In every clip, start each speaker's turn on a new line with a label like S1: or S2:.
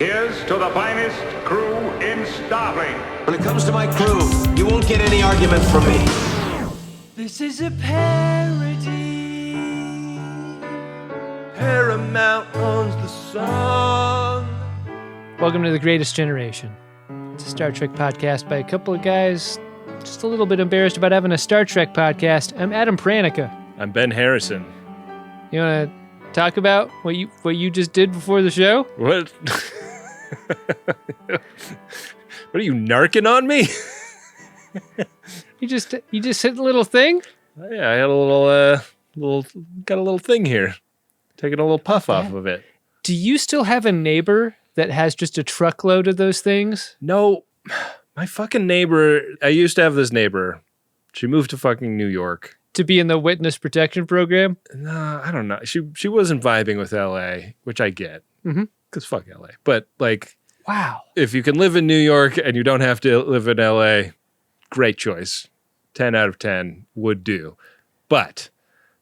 S1: Here's to the finest crew in Starfleet.
S2: When it comes to my crew, you won't get any argument from me.
S3: This is a parody. Paramount owns the song.
S4: Welcome to The Greatest Generation. It's a Star Trek podcast by a couple of guys just a little bit embarrassed about having a Star Trek podcast. I'm Adam Pranica.
S5: I'm Ben Harrison.
S4: You want to talk about what you just did before the show?
S5: What? What are you narking on me?
S4: You just hit a little thing?
S5: Yeah, I had got a little thing here. Taking a little puff off of it.
S4: Do you still have a neighbor that has just a truckload of those things?
S5: No, my fucking neighbor, I used to have this neighbor. She moved to fucking New York.
S4: To be in the witness protection program?
S5: No, I don't know. She wasn't vibing with LA, which I get.
S4: Mm-hmm.
S5: Because fuck LA. But like,
S4: wow.
S5: If you can live in New York and you don't have to live in LA, great choice. 10 out of 10 would do. But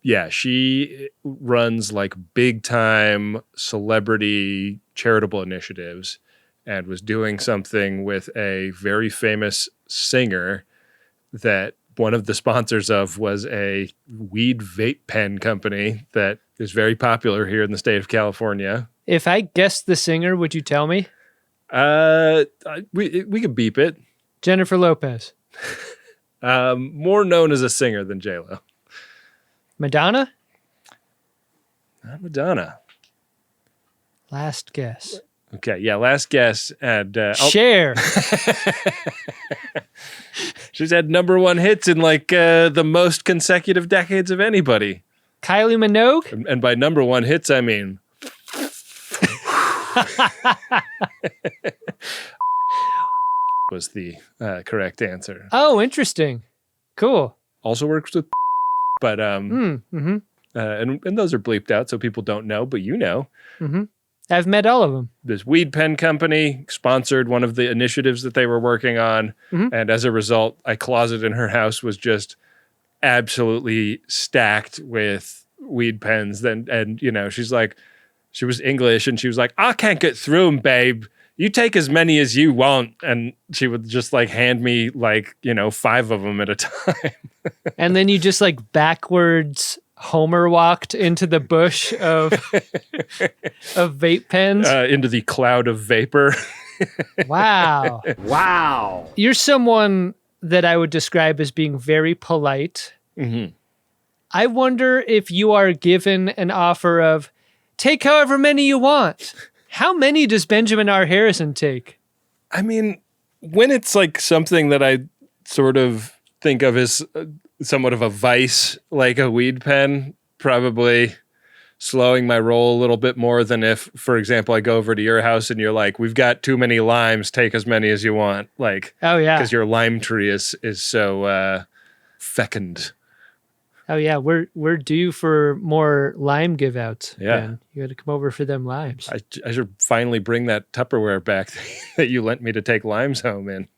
S5: yeah, she runs like big time celebrity charitable initiatives and was doing something with a very famous singer that one of the sponsors of was a weed vape pen company that is very popular here in the state of California.
S4: If I guessed the singer, would you tell me?
S5: We could beep it.
S4: Jennifer Lopez.
S5: More known as a singer than J-Lo.
S4: Madonna?
S5: Not Madonna.
S4: Last guess.
S5: Okay, yeah, last guess. And
S4: Cher.
S5: She's had number one hits in like the most consecutive decades of anybody.
S4: Kylie Minogue?
S5: And by number one hits, I mean... was the correct answer.
S4: Oh, interesting. Cool.
S5: Also works with but and those are bleeped out so people don't know, but you know.
S4: Mm-hmm. I've met all of them.
S5: This weed pen company sponsored one of the initiatives that they were working on, and as a result, a closet in her house was just absolutely stacked with weed pens. And you know, she's like, she was English, and she was like, I can't get through them, babe. You take as many as you want. And she would just like hand me like, 5 of them at a time.
S4: And then you just like backwards Homer walked into the bush of vape pens.
S5: Into the cloud of vapor.
S4: Wow.
S2: Wow.
S4: You're someone that I would describe as being very polite.
S5: Mm-hmm.
S4: I wonder if you are given an offer of take however many you want. How many does Benjamin R. Harrison take?
S5: I mean, when it's like something that I sort of think of as somewhat of a vice, like a weed pen, probably slowing my roll a little bit more than if, for example, I go over to your house and you're like, we've got too many limes, take as many as you want. Like,
S4: oh yeah,
S5: because your lime tree is so fecund.
S4: Oh yeah, we're due for more lime give outs.
S5: Yeah.
S4: Ben. You got to come over for them limes.
S5: I should finally bring that Tupperware back that you lent me to take limes home in.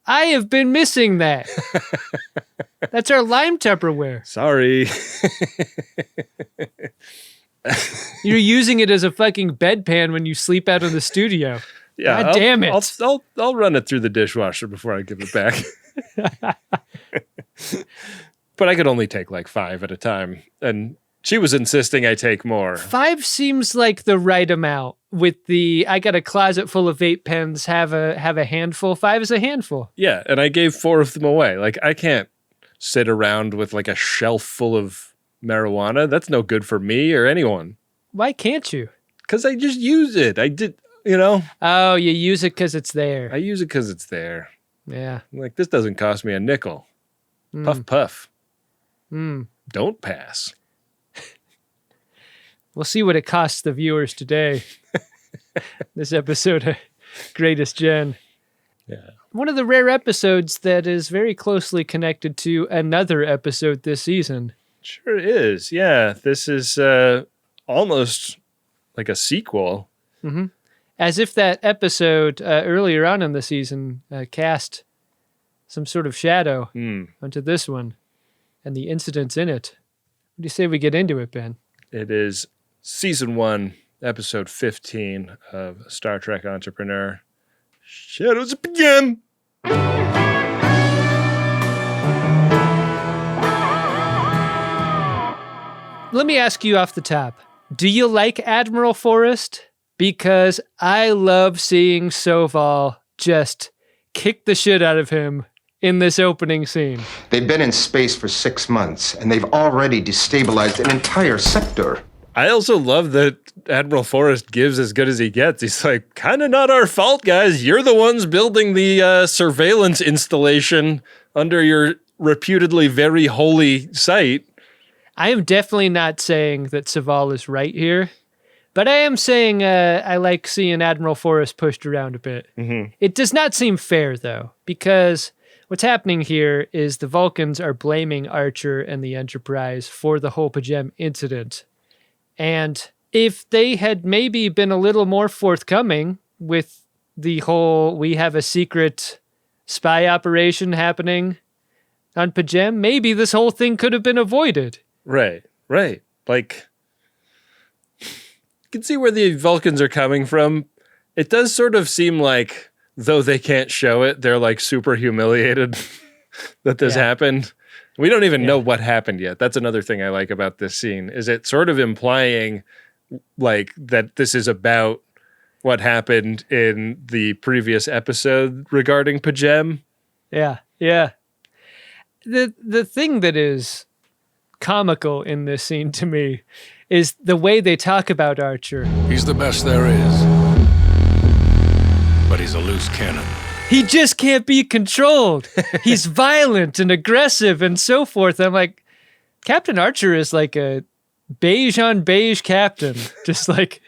S4: I have been missing that. That's our lime Tupperware.
S5: Sorry.
S4: You're using it as a fucking bedpan when you sleep out in the studio.
S5: Yeah,
S4: God damn it.
S5: I'll run it through the dishwasher before I give it back. But I could only take like 5 at a time. And she was insisting I take more.
S4: 5 seems like the right amount. With the, I got a closet full of vape pens, have a handful. 5 is a handful.
S5: Yeah, and I gave 4 of them away. Like, I can't sit around with like a shelf full of marijuana. That's no good for me or anyone.
S4: Why can't you?
S5: Because I just use it. I did,
S4: Oh, you use it because it's there.
S5: I use it because it's there.
S4: Yeah.
S5: Like, this doesn't cost me a nickel. Puff, puff. Don't pass.
S4: We'll see what it costs the viewers today. This episode of Greatest Gen.
S5: Yeah.
S4: One of the rare episodes that is very closely connected to another episode this season.
S5: Sure is. Yeah. This is almost like a sequel.
S4: Mm-hmm. As if that episode earlier on in the season cast some sort of shadow onto this one and the incidents in it. What do you say we get into it, Ben?
S5: It is Season 1, episode 15 of Star Trek Entrepreneur. Shadows begin!
S4: Let me ask you off the top. Do you like Admiral Forrest? Because I love seeing Soval just kick the shit out of him in this opening scene.
S6: They've been in space for 6 months, and they've already destabilized an entire sector.
S5: I also love that Admiral Forrest gives as good as he gets. He's like, kind of not our fault, guys. You're the ones building the surveillance installation under your reputedly very holy site.
S4: I am definitely not saying that Soval is right here, but I am saying I like seeing Admiral Forrest pushed around a bit. Mm-hmm. It does not seem fair, though, because what's happening here is the Vulcans are blaming Archer and the Enterprise for the whole Pajem incident. And if they had maybe been a little more forthcoming with the whole, we have a secret spy operation happening on Pajem, maybe this whole thing could have been avoided.
S5: Right. Like, you can see where the Vulcans are coming from. It does sort of seem like, though they can't show it, they're like super humiliated that this happened. We don't even know what happened yet. That's another thing I like about this scene, is it sort of implying like that this is about what happened in the previous episode regarding Pajem.
S4: Yeah. The thing that is comical in this scene to me is the way they talk about Archer.
S7: He's the best there is. But he's a loose cannon.
S4: He just can't be controlled. He's violent and aggressive and so forth. I'm like, Captain Archer is like a beige on beige captain. Just like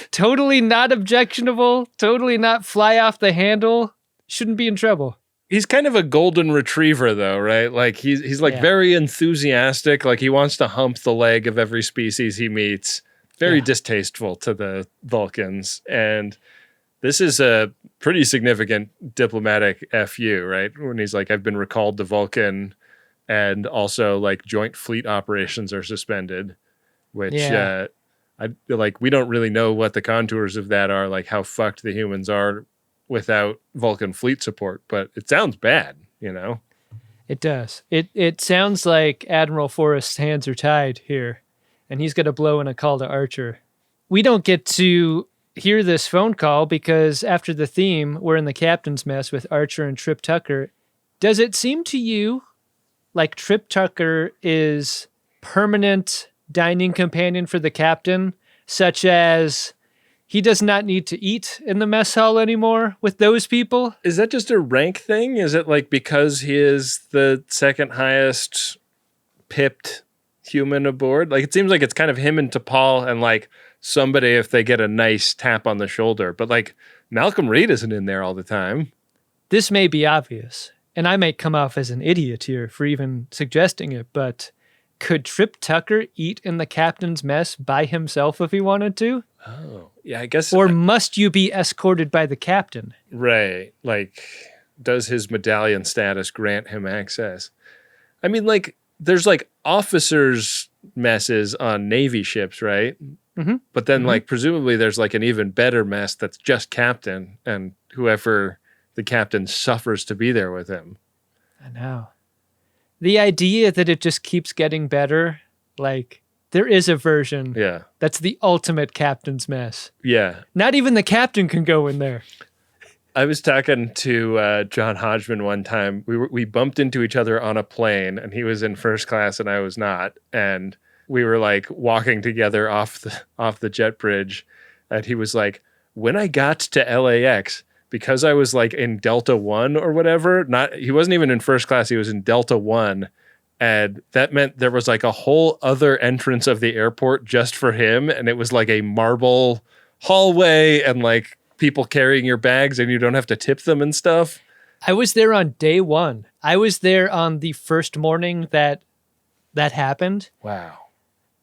S4: totally not objectionable, totally not fly off the handle. Shouldn't be in trouble.
S5: He's kind of a golden retriever, though, right? Like he's like very enthusiastic. Like he wants to hump the leg of every species he meets. Very distasteful to the Vulcans. And this is a pretty significant diplomatic FU, right? When he's like, I've been recalled to Vulcan, and also like joint fleet operations are suspended, which I feel like we don't really know what the contours of that are, like how fucked the humans are without Vulcan fleet support, but it sounds bad, you know?
S4: It does. It sounds like Admiral Forrest's hands are tied here, and he's going to blow in a call to Archer. We don't get to hear this phone call because after the theme, we're in the captain's mess with Archer and Trip Tucker. Does it seem to you like Trip Tucker is permanent dining companion for the captain, such as he does not need to eat in the mess hall anymore with those people?
S5: Is that just a rank thing? Is it like because he is the second highest pipped human aboard? Like it seems like it's kind of him and T'Pol and like somebody if they get a nice tap on the shoulder. But like Malcolm Reed isn't in there all the time.
S4: This may be obvious, and I may come off as an idiot here for even suggesting it, but could Trip Tucker eat in the captain's mess by himself if he wanted to?
S5: Oh, yeah, I guess.
S4: Or must you be escorted by the captain?
S5: Right. Like, does his medallion status grant him access? I mean, like, there's like officers' messes on Navy ships, right? Mm-hmm. But then, like, presumably there's like an even better mess that's just captain and whoever the captain suffers to be there with him.
S4: I know. The idea that it just keeps getting better, like, there is a version that's the ultimate captain's mess.
S5: Yeah.
S4: Not even the captain can go in there.
S5: I was talking to John Hodgman one time. We bumped into each other on a plane, and he was in first class and I was not. And we were like walking together off the jet bridge, and he was like, when I got to LAX, because I was like in Delta 1 or whatever, he wasn't even in first class, he was in Delta 1. And that meant there was like a whole other entrance of the airport just for him. And it was like a marble hallway and like people carrying your bags and you don't have to tip them and stuff.
S4: I was there on day one. I was there on the first morning that happened.
S5: Wow.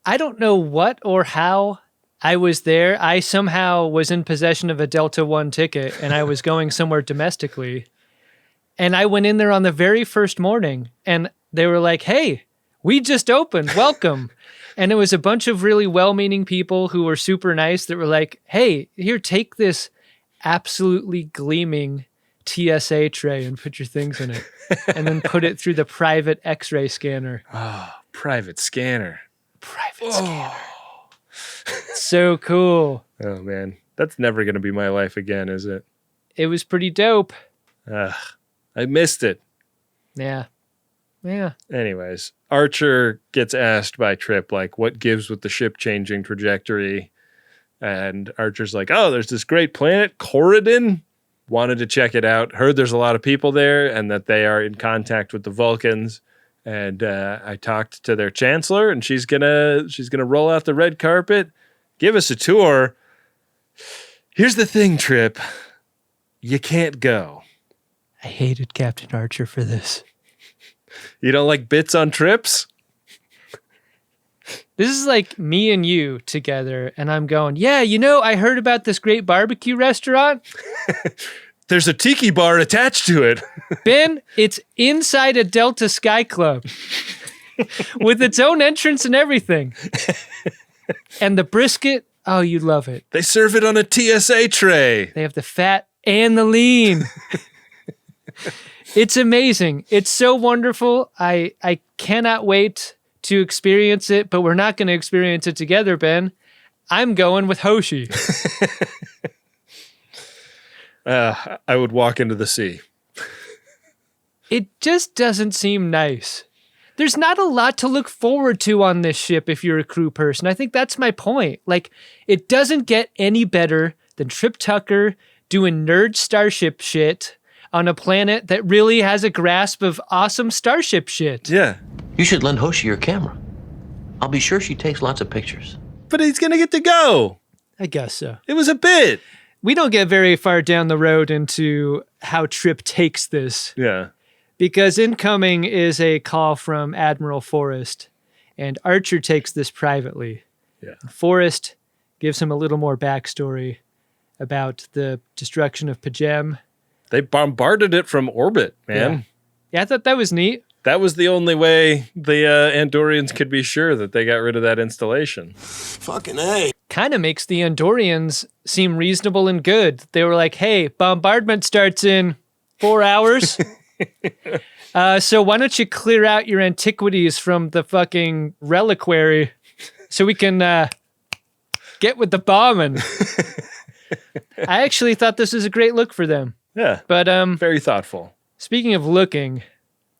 S4: I don't know what or how I was there. I somehow was in possession of a Delta 1 ticket and I was going somewhere domestically. And I went in there on the very first morning and they were like, hey, we just opened. Welcome. And it was a bunch of really well-meaning people who were super nice that were like, hey, here, take this absolutely gleaming TSA tray and put your things in it. And then put it through the private X-ray scanner.
S5: Oh, private scanner.
S4: Private scanner. So cool.
S5: Oh, man. That's never going to be my life again, is it?
S4: It was pretty dope.
S5: I missed it.
S4: Yeah. Yeah.
S5: Anyways, Archer gets asked by Trip, like, what gives with the ship changing trajectory? And Archer's like, oh, there's this great planet, Corridon. Wanted to check it out. Heard there's a lot of people there and that they are in contact with the Vulcans. And I talked to their chancellor, and she's gonna roll out the red carpet, give us a tour. Here's the thing, Trip. You can't go.
S4: I hated Captain Archer for this.
S5: You don't like bits on trips?
S4: This is like me and you together, and I'm going, yeah, I heard about this great barbecue restaurant.
S5: There's a tiki bar attached to it.
S4: Ben, it's inside a Delta Sky Club with its own entrance and everything. And the brisket, oh, you love it.
S5: They serve it on a TSA tray.
S4: They have the fat and the lean. It's amazing. It's so wonderful. I cannot wait to experience it, but we're not going to experience it together, Ben. I'm going with Hoshi.
S5: I would walk into the sea.
S4: It just doesn't seem nice. There's not a lot to look forward to on this ship if you're a crew person. I think that's my point. Like, it doesn't get any better than Trip Tucker doing nerd starship shit on a planet that really has a grasp of awesome starship shit.
S5: Yeah.
S2: You should lend Hoshi your camera. I'll be sure she takes lots of pictures.
S5: But he's going to get to go.
S4: I guess so.
S5: It was a bit.
S4: We don't get very far down the road into how Trip takes this.
S5: Yeah.
S4: Because incoming is a call from Admiral Forrest, and Archer takes this privately.
S5: Yeah.
S4: Forrest gives him a little more backstory about the destruction of Pajem.
S5: They bombarded it from orbit, man.
S4: Yeah, I thought that was neat.
S5: That was the only way the Andorians could be sure that they got rid of that installation.
S2: Fucking A.
S4: Kind of makes the Andorians seem reasonable and good. They were like, hey, bombardment starts in 4 hours. So why don't you clear out your antiquities from the fucking reliquary so we can get with the bombing. I actually thought this was a great look for them.
S5: Yeah.
S4: But
S5: very thoughtful.
S4: Speaking of looking,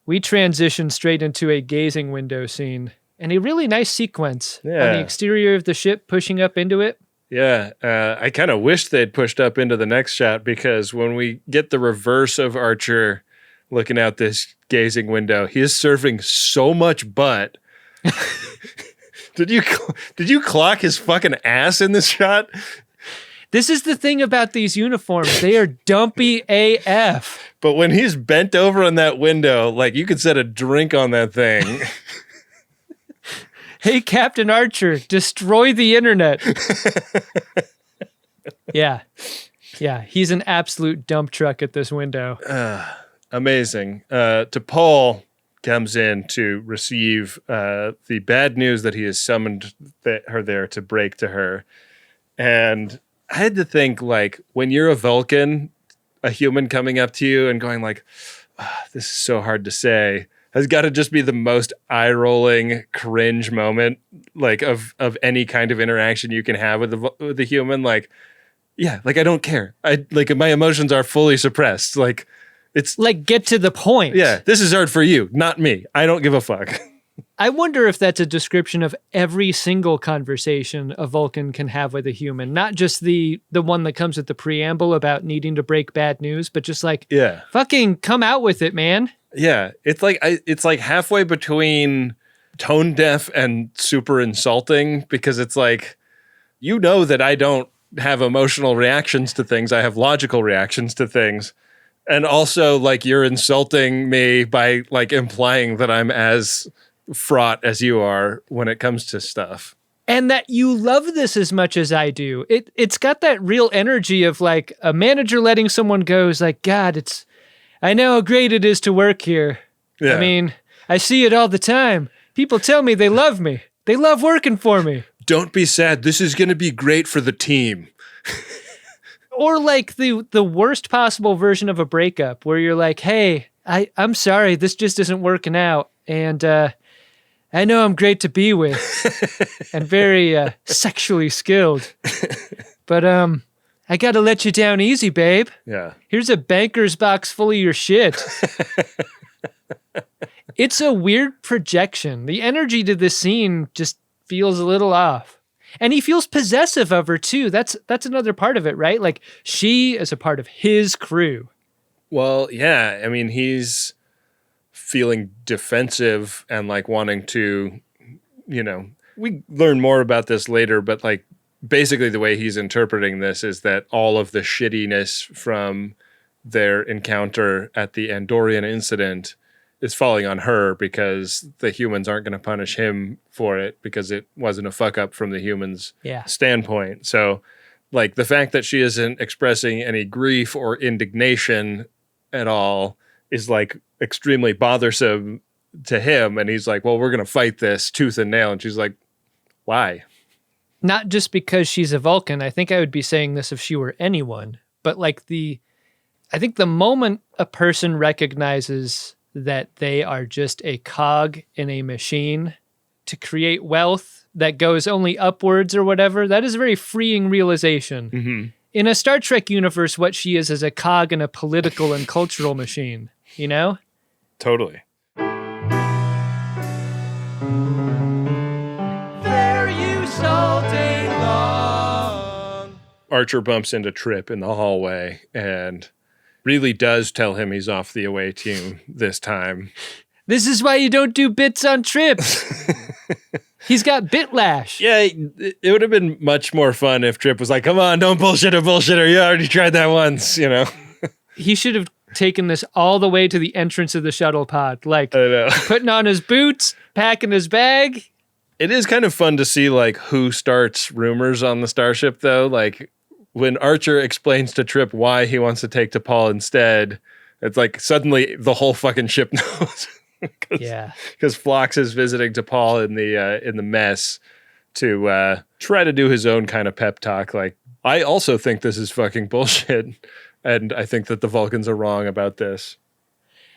S4: we transition straight into a gazing window scene and a really nice sequence on the exterior of the ship pushing up into it.
S5: Yeah, I kind of wish they'd pushed up into the next shot, because when we get the reverse of Archer looking out this gazing window, he is serving so much butt. Did you clock his fucking ass in this shot?
S4: This is the thing about these uniforms. They are dumpy AF.
S5: But when he's bent over on that window, like, you could set a drink on that thing.
S4: Hey, Captain Archer, destroy the internet. Yeah. Yeah, he's an absolute dump truck at this window.
S5: Amazing. T'Pol comes in to receive the bad news that he has summoned her there to break to her. And I had to think, like, when you're a Vulcan, a human coming up to you and going like, this is so hard to say, has got to just be the most eye-rolling cringe moment, like, of any kind of interaction you can have with the human. Like, yeah, like, I don't care. My emotions are fully suppressed. Like, it's
S4: like, get to the point.
S5: Yeah, this is hard for you, not me. I don't give a fuck.
S4: I wonder if that's a description of every single conversation a Vulcan can have with a human, not just the one that comes with the preamble about needing to break bad news, but just like, fucking come out with it, man.
S5: Yeah, it's like halfway between tone deaf and super insulting, because it's like, you know that I don't have emotional reactions to things. I have logical reactions to things. And also, like, you're insulting me by, like, implying that I'm as fraught as you are when it comes to stuff.
S4: And that you love this as much as I do. It's got that real energy of, like, a manager letting someone go is like, God, I know how great it is to work here. Yeah. I mean, I see it all the time. People tell me they love me. They love working for me.
S5: Don't be sad. This is going to be great for the team.
S4: Or like the worst possible version of a breakup where you're like, hey, I'm sorry, this just isn't working out. And I know I'm great to be with and very sexually skilled. But I got to let you down easy, babe.
S5: Yeah.
S4: Here's a banker's box full of your shit. It's a weird projection. The energy to this scene just feels a little off. And he feels possessive of her too. That's another part of it, right? Like she is a part of his crew.
S5: Well, yeah. I mean, he's feeling defensive and like wanting to, we learn more about this later, but like basically the way he's interpreting this is that all of the shittiness from their encounter at the Andorian incident is falling on her because the humans aren't going to punish him for it because it wasn't a fuck up from the humans' standpoint. So like the fact that she isn't expressing any grief or indignation at all is like extremely bothersome to him. And he's like, well, we're going to fight this tooth and nail. And she's like, why?
S4: Not just because she's a Vulcan. I think I would be saying this if she were anyone, but like I think the moment a person recognizes that they are just a cog in a machine to create wealth that goes only upwards or whatever, that is a very freeing realization.
S5: Mm-hmm.
S4: In a Star Trek universe, what she is a cog in a political and cultural machine, you know?
S5: Totally.
S3: Fair use all day long.
S5: Archer bumps into Trip in the hallway and really does tell him he's off the away team this time.
S4: This is why you don't do bits on trips. He's got bitlash.
S5: Yeah, it would have been much more fun if Trip was like, come on, don't bullshit a bullshitter. You already tried that once,
S4: He should have taken this all the way to the entrance of the shuttle pod. Like,
S5: I know.
S4: putting on his boots, packing his bag.
S5: It is kind of fun to see, like, who starts rumors on the starship, though. Like, when Archer explains to Trip why he wants to take T'Pol instead, it's like suddenly the whole fucking ship knows.
S4: Yeah.
S5: Because Phlox is visiting T'Pol in the mess to try to do his own kind of pep talk. Like, I also think this is fucking bullshit, and I think that the Vulcans are wrong about this.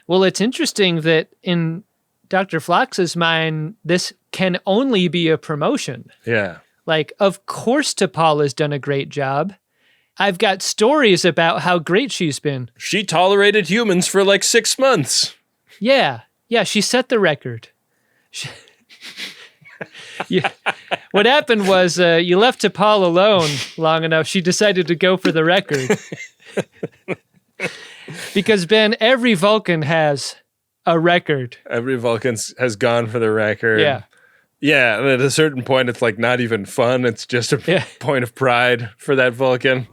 S4: Well, it's interesting that in Dr. Phlox's mind, this can only be a promotion.
S5: Yeah.
S4: Like, of course T'Pol has done a great job. I've got stories about how great she's been.
S5: She tolerated humans for like 6 months.
S4: Yeah, she set the record. Yeah. What happened was you left T'Pol alone long enough. She decided to go for the record. Because, Ben, every Vulcan has a record.
S5: Every Vulcan has gone for the record.
S4: Yeah.
S5: Yeah, and at a certain point, it's like not even fun. It's just a point of pride for that Vulcan.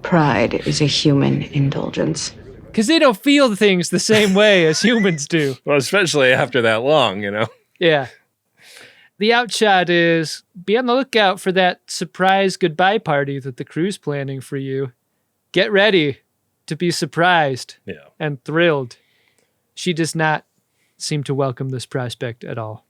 S8: Pride is a human indulgence.
S4: Because they don't feel things the same way as humans do.
S5: Well, especially after that long,
S4: Yeah. The outshot is, be on the lookout for that surprise goodbye party that the crew's planning for you. Get ready to be surprised and thrilled. She does not seem to welcome this prospect at all.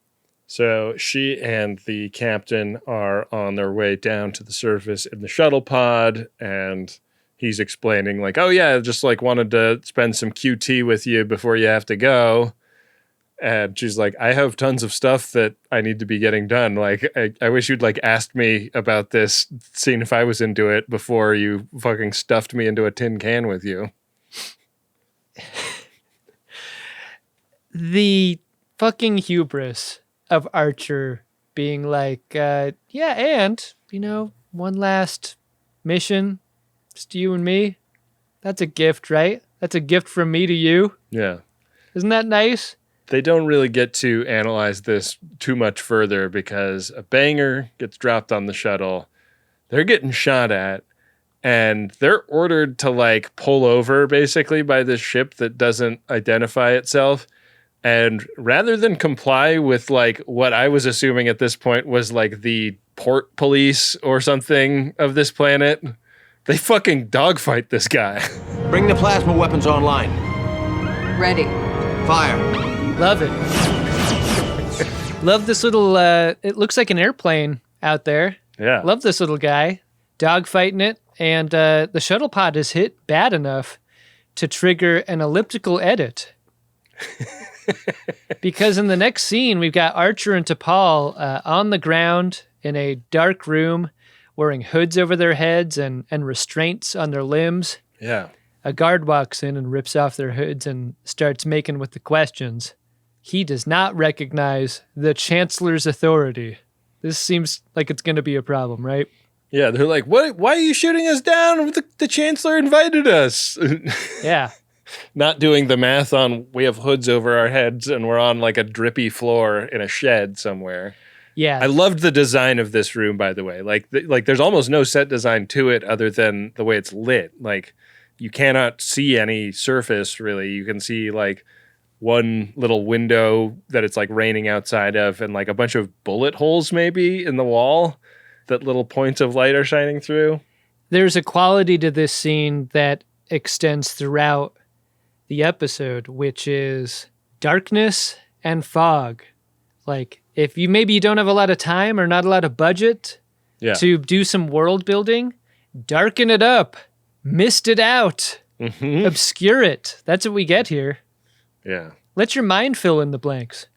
S5: So she and the captain are on their way down to the surface in the shuttle pod, and he's explaining like, oh yeah, just like wanted to spend some QT with you before you have to go. And she's like, I have tons of stuff that I need to be getting done. Like, I wish you'd like asked me about this scene if I was into it before you fucking stuffed me into a tin can with you.
S4: The fucking hubris of Archer being like, yeah, and, one last mission, just you and me. That's a gift, right? That's a gift from me to you.
S5: Yeah.
S4: Isn't that nice?
S5: They don't really get to analyze this too much further because a banger gets dropped on the shuttle. They're getting shot at, and they're ordered to like pull over basically by this ship that doesn't identify itself. And rather than comply with like what I was assuming at this point was like the port police or something of this planet, they fucking dogfight this guy.
S9: Bring the plasma weapons online.
S8: Ready.
S9: Fire.
S4: Love it. Love this little, it looks like an airplane out there.
S5: Yeah.
S4: Love this little guy. Dog fighting it. And the shuttle pod is hit bad enough to trigger an elliptical edit. Because in the next scene, we've got Archer and T'Pol on the ground in a dark room, wearing hoods over their heads and restraints on their limbs.
S5: Yeah.
S4: A guard walks in and rips off their hoods and starts making with the questions. He does not recognize the Chancellor's authority. This seems like it's going to be a problem, right?
S5: Yeah, they're like, "What? Why are you shooting us down? The Chancellor invited us."
S4: Yeah.
S5: Not doing the math on we have hoods over our heads and we're on like a drippy floor in a shed somewhere.
S4: Yeah.
S5: I loved the design of this room, by the way. Like there's almost no set design to it other than the way it's lit. Like, you cannot see any surface, really. You can see, like, one little window that it's, like, raining outside of and, like, a bunch of bullet holes, maybe, in the wall that little points of light are shining through.
S4: There's a quality to this scene that extends throughout the episode, which is darkness and fog. Like, if you don't have a lot of time or not a lot of budget to do some world building, darken it up, mist it out, obscure it. That's what we get here.
S5: Yeah.
S4: Let your mind fill in the blanks.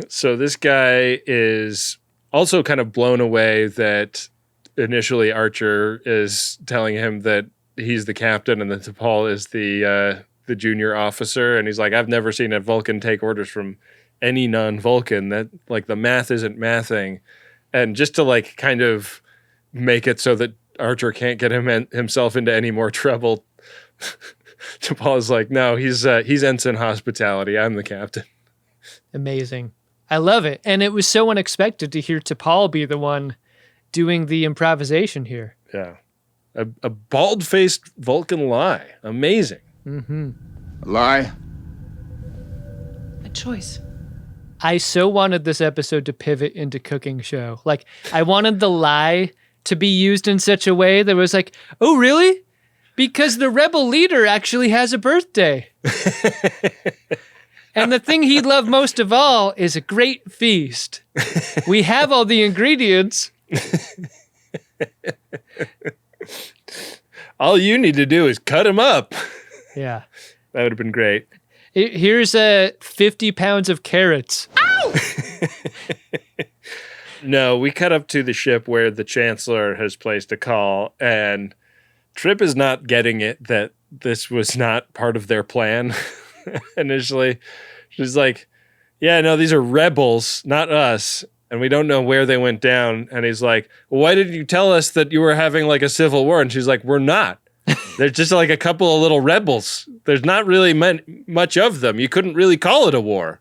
S5: So this guy is also kind of blown away that initially Archer is telling him that he's the captain and that T'Pol is the junior officer. And he's like, I've never seen a Vulcan take orders from any non-Vulcan. That, like, the math isn't mathing. And just to, like, kind of make it so that Archer can't get himself into any more trouble, T'Pol is like, no, he's ensign hospitality. I'm the captain.
S4: Amazing. I love it. And it was so unexpected to hear T'Pol be the one doing the improvisation here.
S5: Yeah. A bald-faced Vulcan lie. Amazing.
S4: Mm-hmm.
S6: Lie?
S8: A choice.
S4: I so wanted this episode to pivot into cooking show. Like, I wanted the lie to be used in such a way that was like, oh, really? Because the rebel leader actually has a birthday. And the thing he'd love most of all is a great feast. We have all the ingredients.
S5: All you need to do is cut him up.
S4: Yeah.
S5: That would have been great.
S4: Here's 50 pounds of carrots. Ow!
S5: No, we cut up to the ship where the Chancellor has placed a call, and Trip is not getting it that this was not part of their plan initially. She's like, yeah, no, these are rebels, not us, and we don't know where they went down. And he's like, well, why didn't you tell us that you were having like a civil war? And she's like, we're not. There's just like a couple of little rebels. There's not really much of them. You couldn't really call it a war.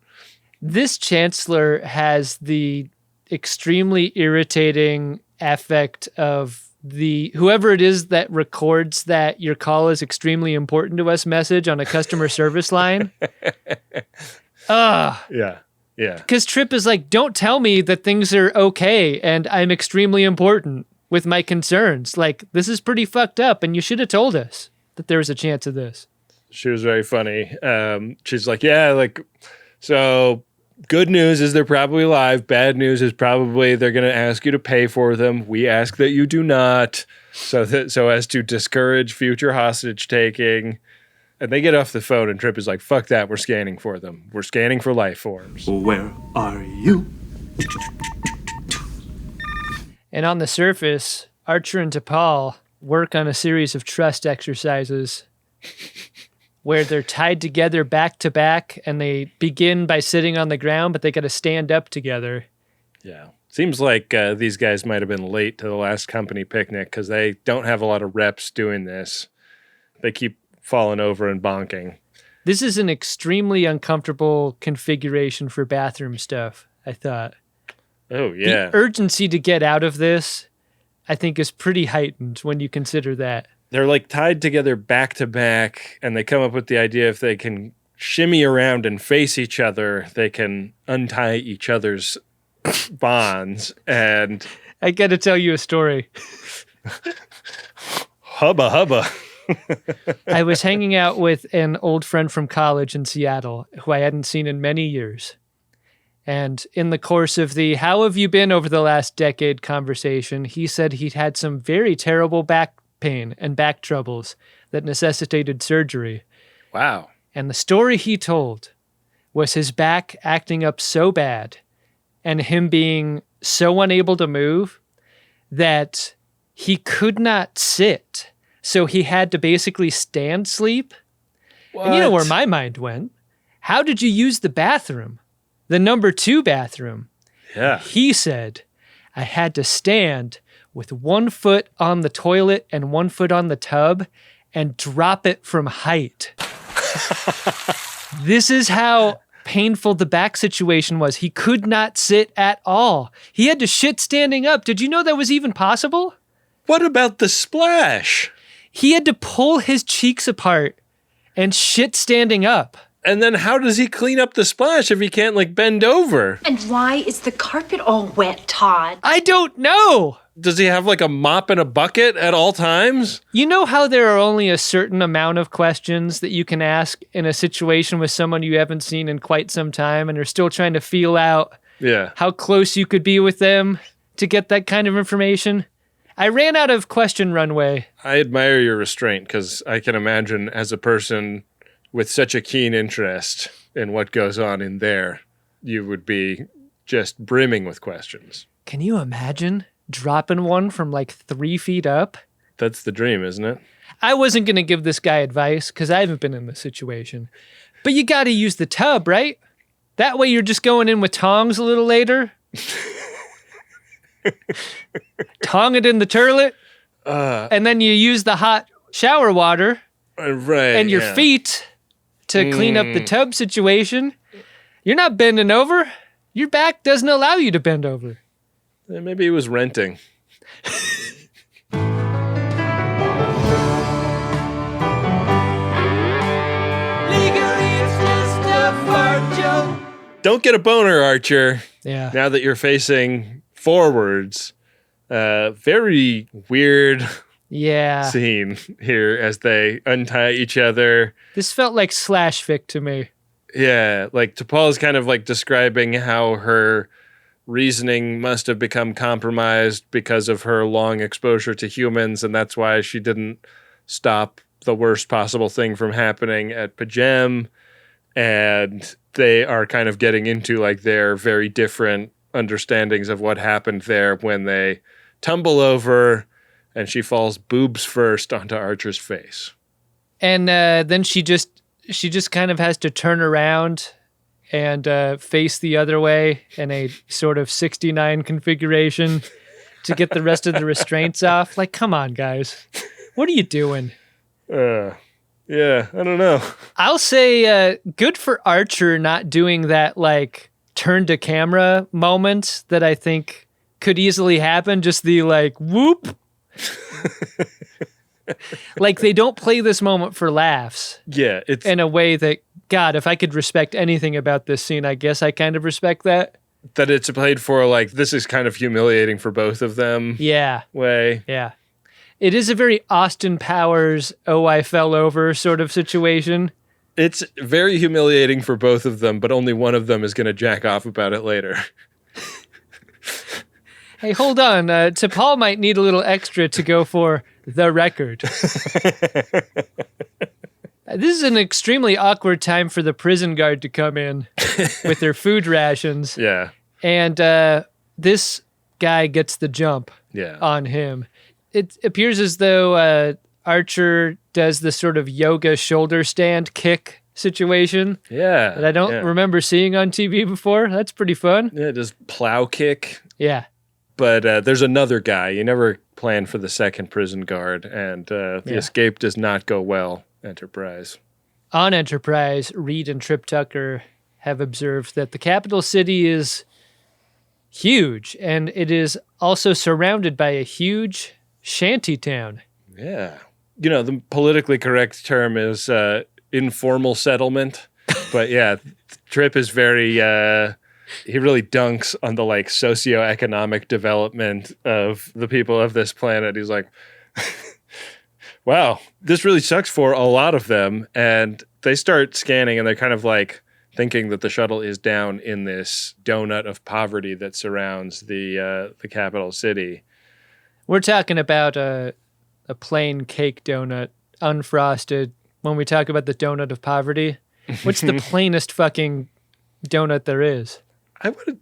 S4: This Chancellor has the extremely irritating affect of the whoever it is that records that your call is extremely important to us message on a customer service line.
S5: Yeah. Yeah.
S4: Because Trip is like, don't tell me that things are okay and I'm extremely important with my concerns. Like, this is pretty fucked up and you should have told us that there was a chance of this.
S5: She was very funny. She's like, yeah, like, so good news is they're probably alive. Bad news is probably they're going to ask you to pay for them. We ask that you do not, so as to discourage future hostage taking. And they get off the phone and Trip is like, fuck that, we're scanning for them. We're scanning for life forms.
S3: Where are you?
S4: And on the surface, Archer and T'Pol work on a series of trust exercises where they're tied together back to back and they begin by sitting on the ground, but they got to stand up together.
S5: Yeah. Seems like these guys might have been late to the last company picnic because they don't have a lot of reps doing this. They keep falling over and bonking.
S4: This is an extremely uncomfortable configuration for bathroom stuff, I thought.
S5: Oh, yeah.
S4: The urgency to get out of this, I think, is pretty heightened when you consider that.
S5: They're like tied together back to back, and they come up with the idea if they can shimmy around and face each other, they can untie each other's bonds. And
S4: I got to tell you a story.
S5: Hubba hubba.
S4: I was hanging out with an old friend from college in Seattle who I hadn't seen in many years. And in the course of the "how have you been over the last decade" conversation, he said he'd had some very terrible back pain and back troubles that necessitated surgery.
S5: Wow.
S4: And the story he told was his back acting up so bad and him being so unable to move that he could not sit. So he had to basically stand sleep.
S5: What?
S4: And you know where my mind went. How did you use the bathroom? The number 2 bathroom.
S5: Yeah.
S4: He said, I had to stand with 1 foot on the toilet and 1 foot on the tub and drop it from height. This is how painful the back situation was. He could not sit at all. He had to shit standing up. Did you know that was even possible?
S5: What about the splash?
S4: He had to pull his cheeks apart and shit standing up.
S5: And then how does he clean up the splash if he can't, like, bend over?
S9: And why is the carpet all wet, Todd?
S4: I don't know.
S5: Does he have, like, a mop and a bucket at all times?
S4: You know how there are only a certain amount of questions that you can ask in a situation with someone you haven't seen in quite some time and are still trying to feel out how close you could be with them to get that kind of information? I ran out of question runway.
S5: I admire your restraint because I can imagine as a person with such a keen interest in what goes on in there, you would be just brimming with questions.
S4: Can you imagine dropping one from like 3 feet up?
S5: That's the dream, isn't it?
S4: I wasn't going to give this guy advice because I haven't been in this situation. But you got to use the tub, right? That way you're just going in with tongs a little later. Tong it in the turlet. And then you use the hot shower water and your feet to clean up the tub situation. You're not bending over. Your back doesn't allow you to bend over.
S5: Maybe he was renting. Don't get a boner, Archer.
S4: Yeah.
S5: Now that you're facing forwards. Very weird scene here as they untie each other.
S4: This felt like slash fic to me.
S5: Yeah, like T'Pol's kind of like describing how her reasoning must have become compromised because of her long exposure to humans, and that's why she didn't stop the worst possible thing from happening at Pajem. And they are kind of getting into like their very different understandings of what happened there when they tumble over and she falls boobs first onto Archer's face.
S4: And then she just kind of has to turn around and face the other way in a sort of 69 configuration to get the rest of the restraints off. Like, come on, guys. What are you doing?
S5: Yeah, I don't know.
S4: I'll say good for Archer not doing that, like, turn to camera moment that I think could easily happen. Just the, like, whoop. Like, they don't play this moment for laughs.
S5: Yeah, it's
S4: in a way that, God, if I could respect anything about this scene, I guess I kind of respect that.
S5: That it's played for, like, this is kind of humiliating for both of them.
S4: Yeah.
S5: Way.
S4: Yeah. It is a very Austin Powers, oh, I fell over sort of situation.
S5: It's very humiliating for both of them, but only one of them is going to jack off about it later.
S4: Hey, hold on. T'Pol might need a little extra to go for the record. This is an extremely awkward time for the prison guard to come in with their food rations.
S5: Yeah.
S4: And this guy gets the jump on him. It appears as though Archer does the sort of yoga shoulder stand kick situation.
S5: Yeah.
S4: That I don't remember seeing on TV before. That's pretty fun.
S5: Yeah, just plow kick.
S4: Yeah.
S5: But there's another guy. You never plan for the second prison guard, and the escape does not go well, Enterprise.
S4: On Enterprise, Reed and Trip Tucker have observed that the capital city is huge, and it is also surrounded by a huge shanty town.
S5: Yeah. You know, the politically correct term is informal settlement. But yeah, Trip is very, he really dunks on the like socioeconomic development of the people of this planet. He's like, wow, this really sucks for a lot of them. And they start scanning and they're kind of like thinking that the shuttle is down in this donut of poverty that surrounds the capital city.
S4: We're talking about a plain cake donut, unfrosted. When we talk about the donut of poverty, what's the plainest fucking donut there is?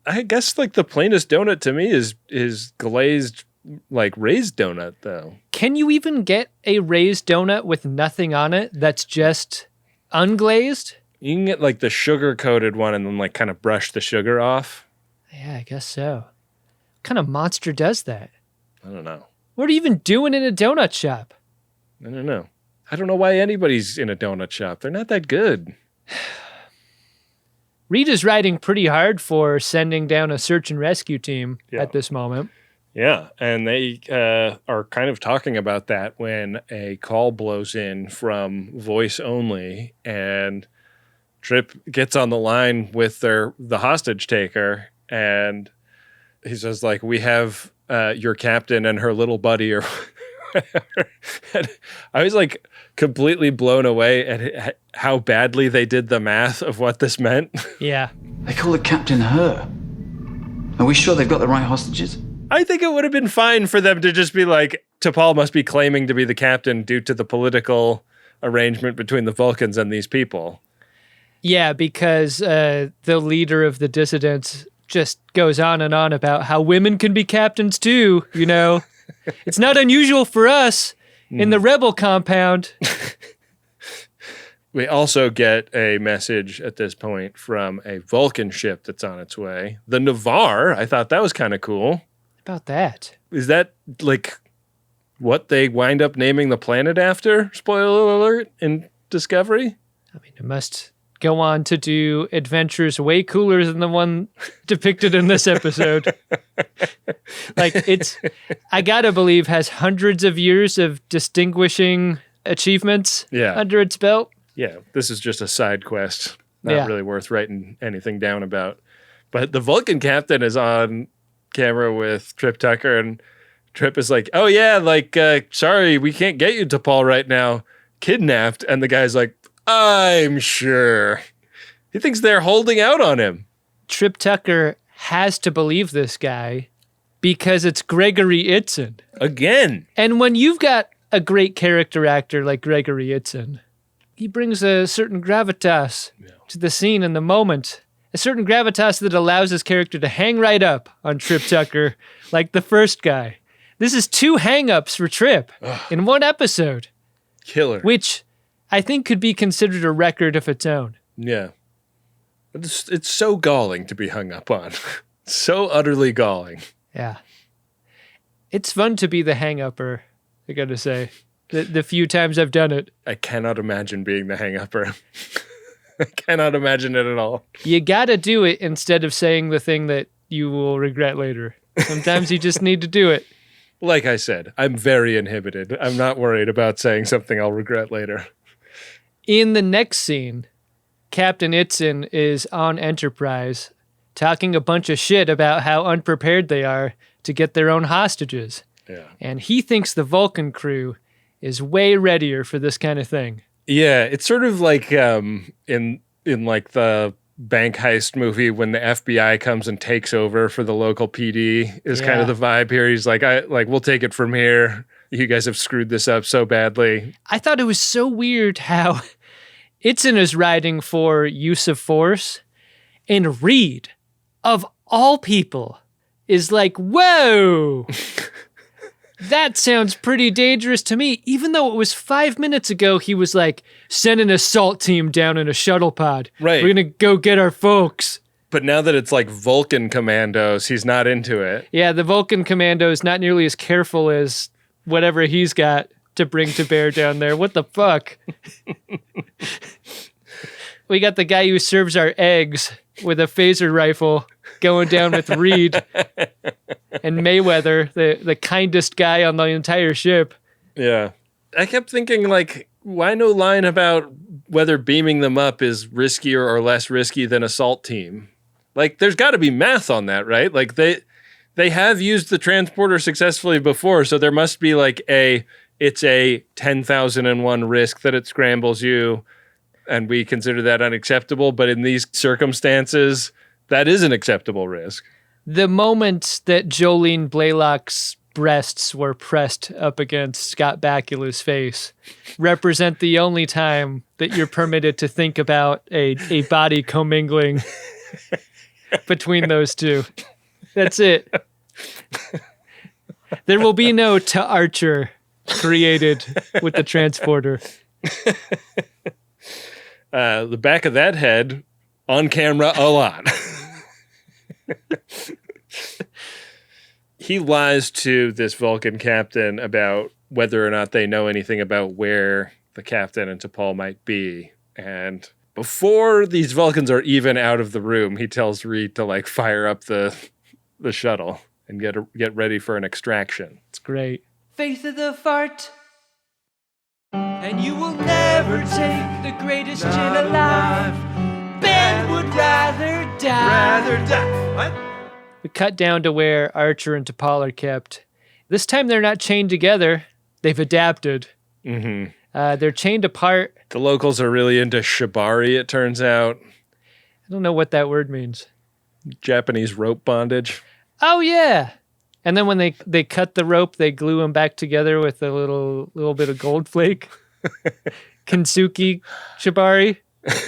S5: I guess like the plainest donut to me is glazed, like raised donut though.
S4: Can you even get a raised donut with nothing on it that's just unglazed?
S5: You can get like the sugar coated one and then like kind of brush the sugar off.
S4: Yeah, I guess so. What kind of monster does that?
S5: I don't know.
S4: What are you even doing in a donut shop?
S5: I don't know. I don't know why anybody's in a donut shop. They're not that good.
S4: Rita's riding pretty hard for sending down a search and rescue team at this moment.
S5: Yeah, and they are kind of talking about that when a call blows in from voice only, and Trip gets on the line with the hostage taker, and he says, like, we have your captain and her little buddy or whatever. And I was like completely blown away at how badly they did the math of what this meant.
S4: Yeah.
S10: They call the captain her. Are we sure they've got the right hostages?
S5: I think it would have been fine for them to just be like, T'Pol must be claiming to be the captain due to the political arrangement between the Vulcans and these people.
S4: Yeah, because the leader of the dissidents just goes on and on about how women can be captains too, you know. It's not unusual for us in the rebel compound.
S5: We also get a message at this point from a Vulcan ship that's on its way. The Navarre. I thought that was kind of cool.
S4: About that.
S5: Is that like what they wind up naming the planet after? Spoiler alert in Discovery?
S4: I mean, it must go on to do adventures way cooler than the one depicted in this episode. Like, it's, I gotta believe, has hundreds of years of distinguishing achievements under its belt.
S5: Yeah, this is just a side quest. Not really worth writing anything down about. But the Vulcan captain is on camera with Trip Tucker, and Trip is like, oh yeah, like, sorry, we can't get you to Paul right now. Kidnapped. And the guy's like, I'm sure. He thinks they're holding out on him.
S4: Trip Tucker has to believe this guy because it's Gregory Itzin.
S5: Again.
S4: And when you've got a great character actor like Gregory Itzin, he brings a certain gravitas to the scene and the moment. A certain gravitas that allows his character to hang right up on Trip Tucker like the first guy. This is 2 hang-ups for Trip in one episode.
S5: Killer.
S4: Which I think could be considered a record of its own.
S5: Yeah. It's so galling to be hung up on. So utterly galling.
S4: Yeah. It's fun to be the hang-upper, I gotta say. The few times I've done it.
S5: I cannot imagine being the hang-upper. I cannot imagine it at all.
S4: You gotta do it instead of saying the thing that you will regret later. Sometimes you just need to do it.
S5: Like I said, I'm very inhibited. I'm not worried about saying something I'll regret later.
S4: In the next scene, Captain Itzin is on Enterprise talking a bunch of shit about how unprepared they are to get their own hostages.
S5: Yeah.
S4: And he thinks the Vulcan crew is way readier for this kind of thing.
S5: Yeah, it's sort of like in like the bank heist movie when the FBI comes and takes over for the local PD is kind of the vibe here. He's like, we'll take it from here. You guys have screwed this up so badly.
S4: I thought it was so weird how Itzin is riding for use of force, and Reed, of all people, is like, whoa, that sounds pretty dangerous to me. Even though it was 5 minutes ago, he was like, send an assault team down in a shuttle pod.
S5: Right.
S4: We're going to go get our folks.
S5: But now that it's like Vulcan commandos, he's not into it.
S4: Yeah, the Vulcan commando is not nearly as careful as whatever he's got to bring to bear down there. What the fuck? We got the guy who serves our eggs with a phaser rifle going down with Reed and Mayweather, the kindest guy on the entire ship.
S5: Yeah. I kept thinking, like, why no line about whether beaming them up is riskier or less risky than assault team? Like, there's got to be math on that, right? Like, they have used the transporter successfully before, so there must be like it's a 10,001 risk that it scrambles you. and we consider that unacceptable. But in these circumstances, that is an acceptable risk.
S4: The moment that Jolene Blaylock's breasts were pressed up against Scott Bakula's face represent the only time that you're permitted to think about a body commingling between those two. That's it. There will be no to Archer created with the transporter.
S5: The back of that head on camera a lot. He lies to this Vulcan captain about whether or not they know anything about where the captain and T'Pol might be. And before these Vulcans are even out of the room, he tells Reed to like fire up the shuttle and get ready for an extraction.
S4: It's great.
S3: Faith of the fart. And you will never take the greatest gin alive. Ben would rather die.
S5: What?
S4: We cut down to where Archer and T'Pol are kept. This time they're not chained together. They've adapted.
S5: Mm-hmm.
S4: They're chained apart.
S5: The locals are really into shibari, it turns out.
S4: I don't know what that word means.
S5: Japanese rope bondage.
S4: Oh, yeah. And then when they cut the rope, they glue them back together with a little bit of gold flake. Kinsuki shibari. Is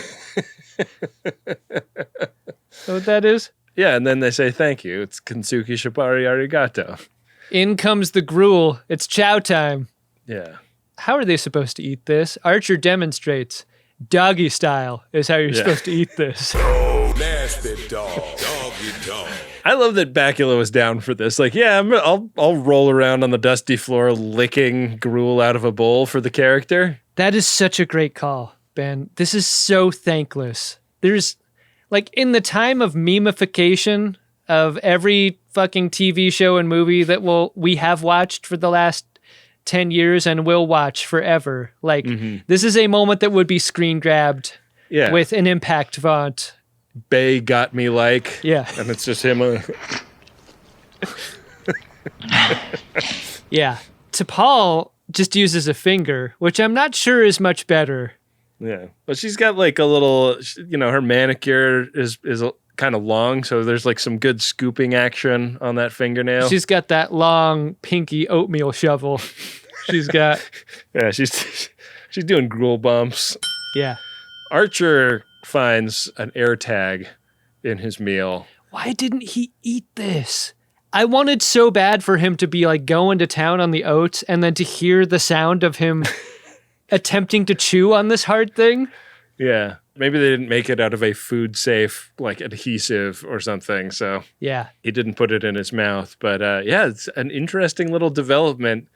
S4: that what that is?
S5: Yeah, and then they say thank you. It's Kinsuki shibari arigato.
S4: In comes the gruel. It's chow time.
S5: Yeah.
S4: How are they supposed to eat this? Archer demonstrates. Doggy style is how you're supposed to eat this.
S7: Nasty dog. Doggy dog.
S5: I love that Bakula was down for this. Like, yeah, I'll roll around on the dusty floor licking gruel out of a bowl for the character.
S4: That is such a great call, Ben. This is so thankless. There's, like, in the time of memification of every fucking TV show and movie that we have watched for the last 10 years and will watch forever. Like, This is a moment that would be screen grabbed with an impact font.
S5: Bay got me like.
S4: Yeah.
S5: And it's just him.
S4: Yeah. T'Pol just uses a finger, which I'm not sure is much better.
S5: Yeah. But she's got like a little, her manicure is kind of long. So there's like some good scooping action on that fingernail.
S4: She's got that long pinky oatmeal shovel. She's got.
S5: Yeah. She's doing gruel bumps.
S4: Yeah.
S5: Archer finds an air tag in his meal.
S4: Why didn't he eat this? I wanted so bad for him to be like going to town on the oats and then to hear the sound of him attempting to chew on this hard thing.
S5: Yeah. Maybe they didn't make it out of a food safe like adhesive or something. So
S4: yeah,
S5: he didn't put it in his mouth. But it's an interesting little development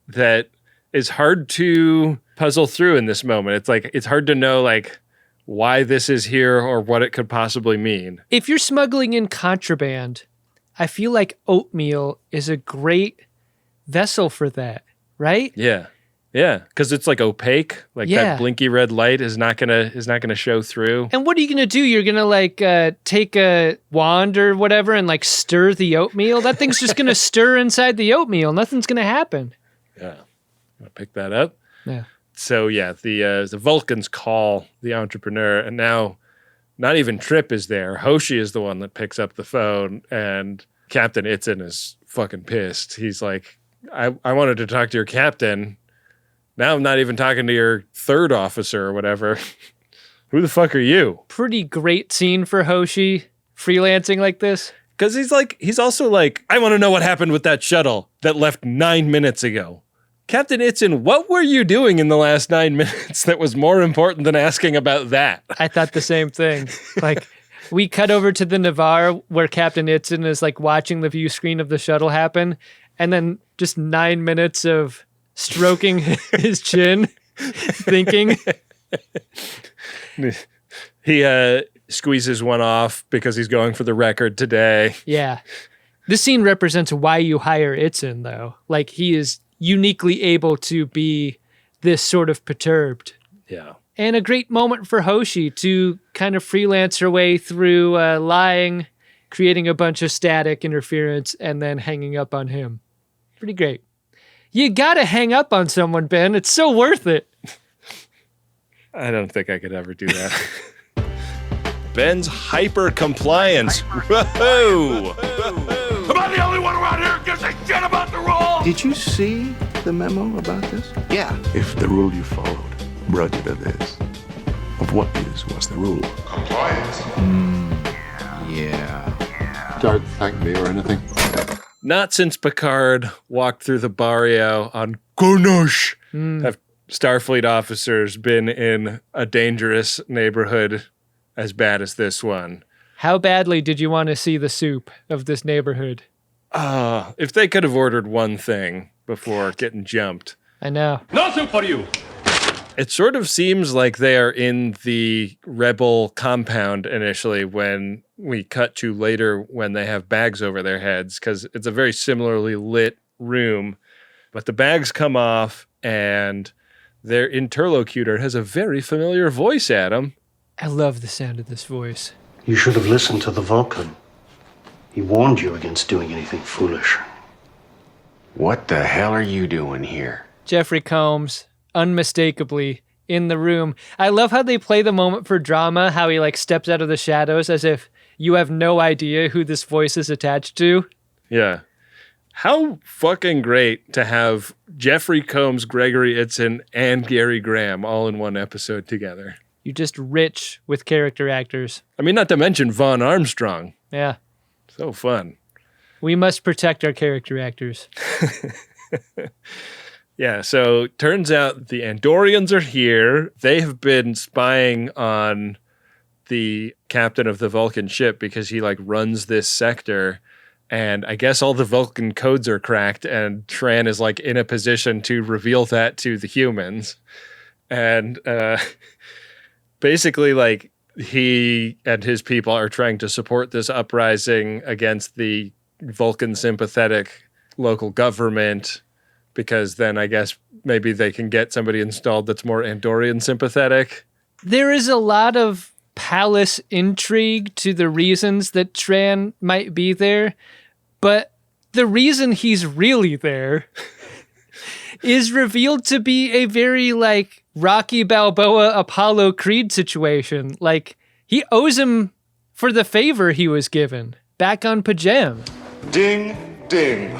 S5: that is hard to puzzle through in this moment. It's like, it's hard to know like why this is here or what it could possibly mean.
S4: If you're smuggling in contraband, I feel like oatmeal is a great vessel for that, right?
S5: Yeah. Yeah, because it's like opaque. Like that blinky red light is not gonna show through.
S4: And what are you gonna do? You're gonna like take a wand or whatever and like stir the oatmeal? That thing's just gonna stir inside the oatmeal. Nothing's gonna happen.
S5: Yeah. I'll pick that up.
S4: Yeah.
S5: So yeah, the Vulcans call the entrepreneur, and now not even Trip is there. Hoshi is the one that picks up the phone, and Captain Itzin is fucking pissed. He's like, I wanted to talk to your captain. Now I'm not even talking to your third officer or whatever. Who the fuck are you?
S4: Pretty great scene for Hoshi freelancing like this.
S5: Because he's also like, I want to know what happened with that shuttle that left 9 minutes ago. Captain Itzin, what were you doing in the last 9 minutes that was more important than asking about that?
S4: I thought the same thing. Like, we cut over to the Navarre where Captain Itzin is like watching the view screen of the shuttle happen, and then just 9 minutes of stroking his chin, thinking.
S5: He squeezes one off because he's going for the record today.
S4: Yeah. This scene represents why you hire Itzin, though. Like, he is uniquely able to be this sort of perturbed.
S5: Yeah.
S4: And a great moment for Hoshi to kind of freelance her way through lying, creating a bunch of static interference, and then hanging up on him. Pretty great. You gotta hang up on someone, Ben. It's so worth it.
S5: I don't think I could ever do that. Ben's hyper compliance. Whoa!
S1: Am I the only one around here who gives a shit about the rule?
S11: Did you see the memo about this?
S6: Yeah.
S11: If the rule you followed brought you to this, of what use was the rule?
S6: Compliance.
S11: Yeah. Don't thank me or anything.
S5: Not since Picard walked through the barrio on Konosh have Starfleet officers been in a dangerous neighborhood as bad as this one.
S4: How badly did you want to see the soup of this neighborhood?
S5: If they could have ordered one thing before getting jumped.
S4: I know.
S1: No soup for you.
S5: It sort of seems like they are in the rebel compound initially when we cut to later when they have bags over their heads, because it's a very similarly lit room. But the bags come off and their interlocutor has a very familiar voice, Adam.
S4: I love the sound of this voice.
S12: You should have listened to the Vulcan. He warned you against doing anything foolish.
S11: What the hell are you doing here?
S4: Jeffrey Combs, unmistakably in the room. I love how they play the moment for drama, how he like steps out of the shadows as if you have no idea who this voice is attached to.
S5: Yeah. How fucking great to have Jeffrey Combs, Gregory Itzin, and Gary Graham all in one episode together.
S4: You're just rich with character actors.
S5: I mean, not to mention Vaughn Armstrong.
S4: Yeah.
S5: So fun.
S4: We must protect our character actors.
S5: Yeah, so turns out the Andorians are here. They have been spying on the captain of the Vulcan ship because he like runs this sector. And I guess all the Vulcan codes are cracked, and Shran is like in a position to reveal that to the humans. And basically, like, he and his people are trying to support this uprising against the Vulcan sympathetic local government, because then I guess maybe they can get somebody installed that's more Andorian sympathetic.
S4: There is a lot of palace intrigue to the reasons that Shran might be there, but the reason he's really there is revealed to be a very, like, Rocky Balboa, Apollo Creed situation. Like, he owes him for the favor he was given back on Pajam.
S7: Ding, ding.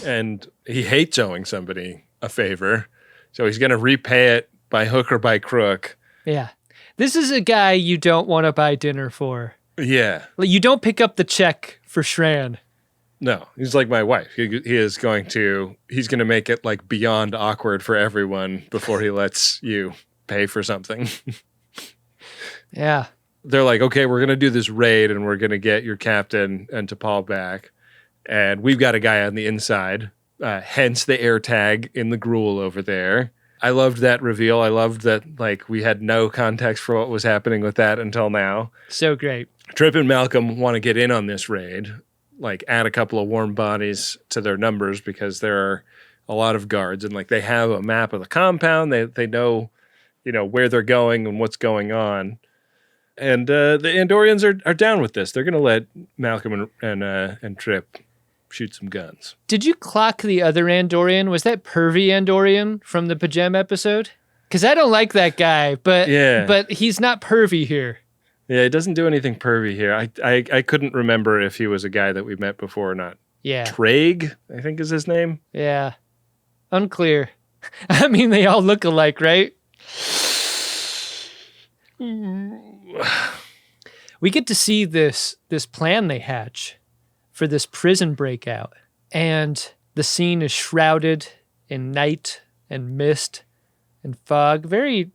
S5: And he hates owing somebody a favor, so he's going to repay it by hook or by crook.
S4: Yeah. This is a guy you don't want to buy dinner for.
S5: Yeah.
S4: Like, you don't pick up the check for Shran.
S5: No, he's like my wife. He's going to make it like beyond awkward for everyone before he lets you pay for something.
S4: Yeah.
S5: They're like, okay, we're going to do this raid and we're going to get your captain and T'Pol back. And we've got a guy on the inside, hence the air tag in the Gruel over there. I loved that reveal. I loved that, like, we had no context for what was happening with that until now.
S4: So great.
S5: Trip and Malcolm want to get in on this raid, like add a couple of warm bodies to their numbers because there are a lot of guards, and like they have a map of the compound. They know, where they're going and what's going on. And the Andorians are down with this. They're going to let Malcolm and Trip shoot some guns.
S4: Did you clock the other Andorian? Was that pervy Andorian from the Pajam episode? Because I don't like that guy, but he's not pervy here.
S5: Yeah, he doesn't do anything pervy here. I couldn't remember if he was a guy that we met before or not.
S4: Yeah.
S5: Traeg, I think is his name.
S4: Yeah. Unclear. I mean, they all look alike, right? We get to see this plan they hatch for this prison breakout. And the scene is shrouded in night and mist and fog. Very,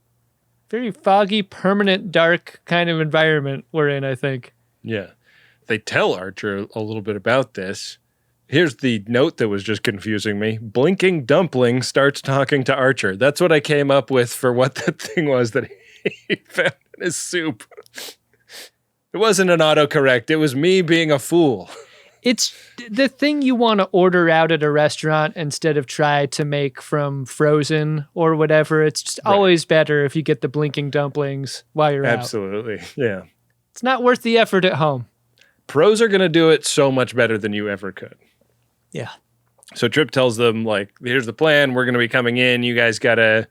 S4: very foggy, permanent, dark kind of environment we're in, I think.
S5: Yeah. They tell Archer a little bit about this. Here's the note that was just confusing me. Blinking Dumpling starts talking to Archer. That's what I came up with for what that thing was that he found in his soup. It wasn't an autocorrect. It was me being a fool.
S4: It's the thing you want to order out at a restaurant instead of try to make from Frozen or whatever. It's just always better if you get the blinking dumplings while you're out.
S5: Absolutely, yeah.
S4: It's not worth the effort at home.
S5: Pros are going to do it so much better than you ever could.
S4: Yeah.
S5: So Trip tells them, like, here's the plan. We're going to be coming in. You guys got to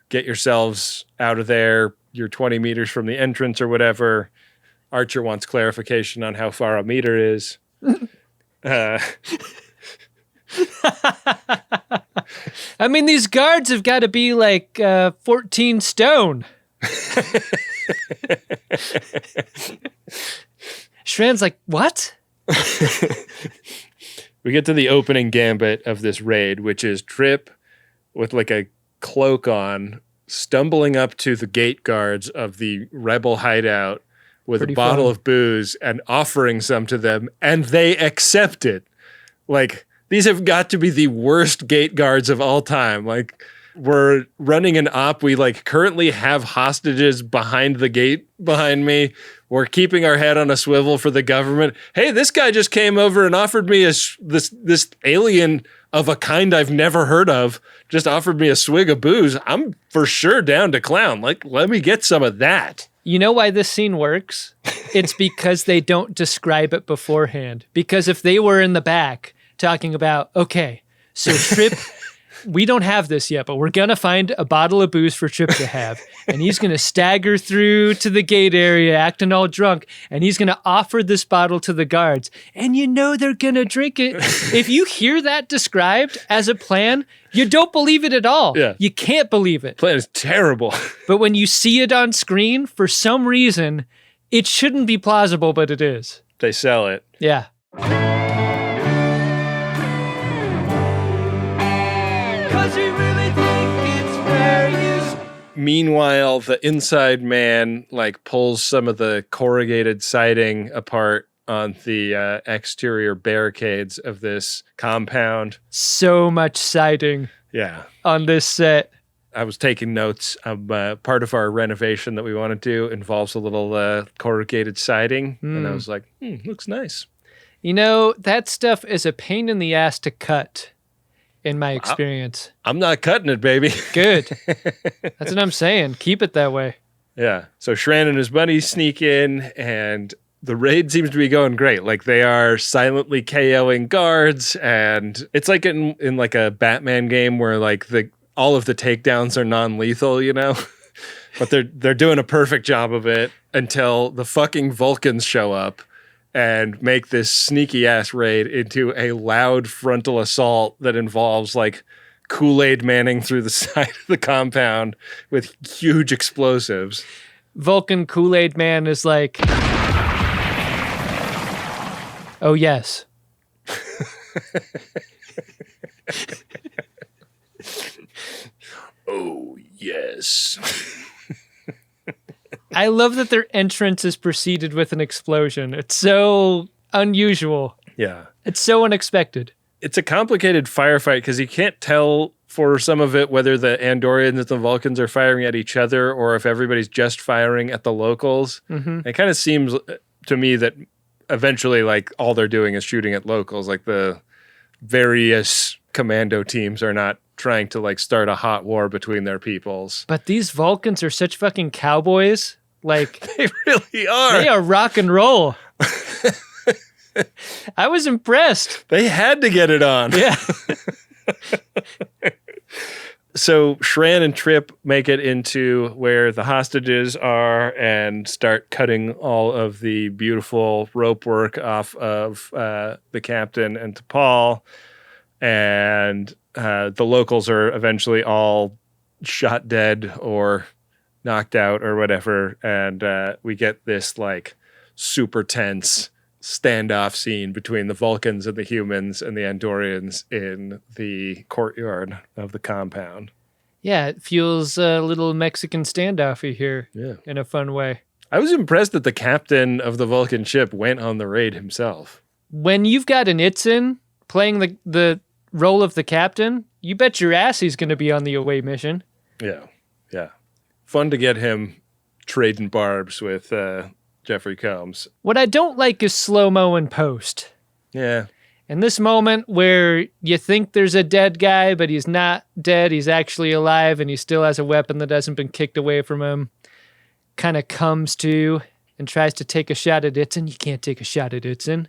S5: get yourselves out of there. You're 20 meters from the entrance or whatever. Archer wants clarification on how far a meter is.
S4: I mean, these guards have got to be like 14 stone. Shran's like, what?
S5: We get to the opening gambit of this raid, which is Trip with like a cloak on, stumbling up to the gate guards of the rebel hideout with a bottle of booze and offering some to them, and they accept it. Like, these have got to be the worst gate guards of all time. Like, we're running an op. We like currently have hostages behind the gate behind me. We're keeping our head on a swivel for the government. Hey, this guy just came over and offered me this alien of a kind I've never heard of, just offered me a swig of booze. I'm for sure down to clown. Like, let me get some of that.
S4: You know why this scene works? It's because they don't describe it beforehand. Because if they were in the back talking about, okay, so Trip, we don't have this yet, but we're going to find a bottle of booze for Trip to have. And he's going to stagger through to the gate area acting all drunk. And he's going to offer this bottle to the guards. And you know they're going to drink it. If you hear that described as a plan, you don't believe it at all.
S5: Yeah.
S4: You can't believe it.
S5: Plan is terrible.
S4: But when you see it on screen, for some reason, it shouldn't be plausible, but it is.
S5: They sell it.
S4: Yeah.
S5: Meanwhile, the inside man like pulls some of the corrugated siding apart on the exterior barricades of this compound.
S4: So much siding.
S5: Yeah.
S4: On this set.
S5: I was taking notes. Part of our renovation that we want to do involves a little corrugated siding. And I was like, looks nice.
S4: You know, that stuff is a pain in the ass to cut, in my experience.
S5: I'm not cutting it, baby.
S4: Good. That's what I'm saying. Keep it that way.
S5: Yeah. So Shran and his buddies sneak in, and the raid seems to be going great. Like, they are silently KOing guards, and it's like in like a Batman game where like all of the takedowns are non-lethal, you know? But they're doing a perfect job of it until the fucking Vulcans show up and make this sneaky ass raid into a loud frontal assault that involves like Kool-Aid manning through the side of the compound with huge explosives.
S4: Vulcan Kool-Aid Man is like, oh yes.
S5: Oh yes.
S4: I love that their entrance is preceded with an explosion. It's so unusual.
S5: Yeah.
S4: It's so unexpected.
S5: It's a complicated firefight because you can't tell for some of it whether the Andorians and the Vulcans are firing at each other or if everybody's just firing at the locals. It kind of seems to me that eventually like all they're doing is shooting at locals. Like the various commando teams are not trying to like start a hot war between their peoples.
S4: But these Vulcans are such fucking cowboys. Like,
S5: they really are.
S4: They are rock and roll. I was impressed.
S5: They had to get it on.
S4: Yeah.
S5: So Shran and Trip make it into where the hostages are and start cutting all of the beautiful rope work off of the captain and T'Pol. And the locals are eventually all shot dead or knocked out or whatever. And we get this like super tense standoff scene between the Vulcans and the humans and the Andorians in the courtyard of the compound.
S4: Yeah, it feels a little Mexican standoffy here.
S5: Yeah.
S4: In a fun way.
S5: I was impressed that the captain of the Vulcan ship went on the raid himself.
S4: When you've got an Itzin playing the role of the captain, you bet your ass he's going to be on the away mission.
S5: Yeah, yeah. Fun to get him trading barbs with Jeffrey Combs.
S4: What I don't like is slow-mo in post.
S5: Yeah.
S4: In this moment where you think there's a dead guy, but he's not dead, he's actually alive, and he still has a weapon that hasn't been kicked away from him, kind of comes to and tries to take a shot at Itzin. You can't take a shot at Itzin.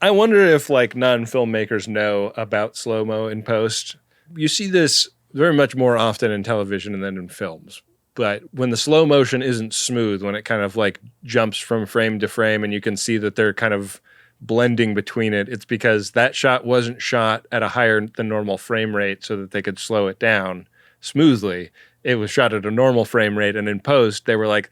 S5: I wonder if like non-filmmakers know about slow-mo in post. You see this very much more often in television than in films. But when the slow motion isn't smooth, when it kind of like jumps from frame to frame and you can see that they're kind of blending between it, it's because that shot wasn't shot at a higher than normal frame rate so that they could slow it down smoothly. It was shot at a normal frame rate, and in post, they were like,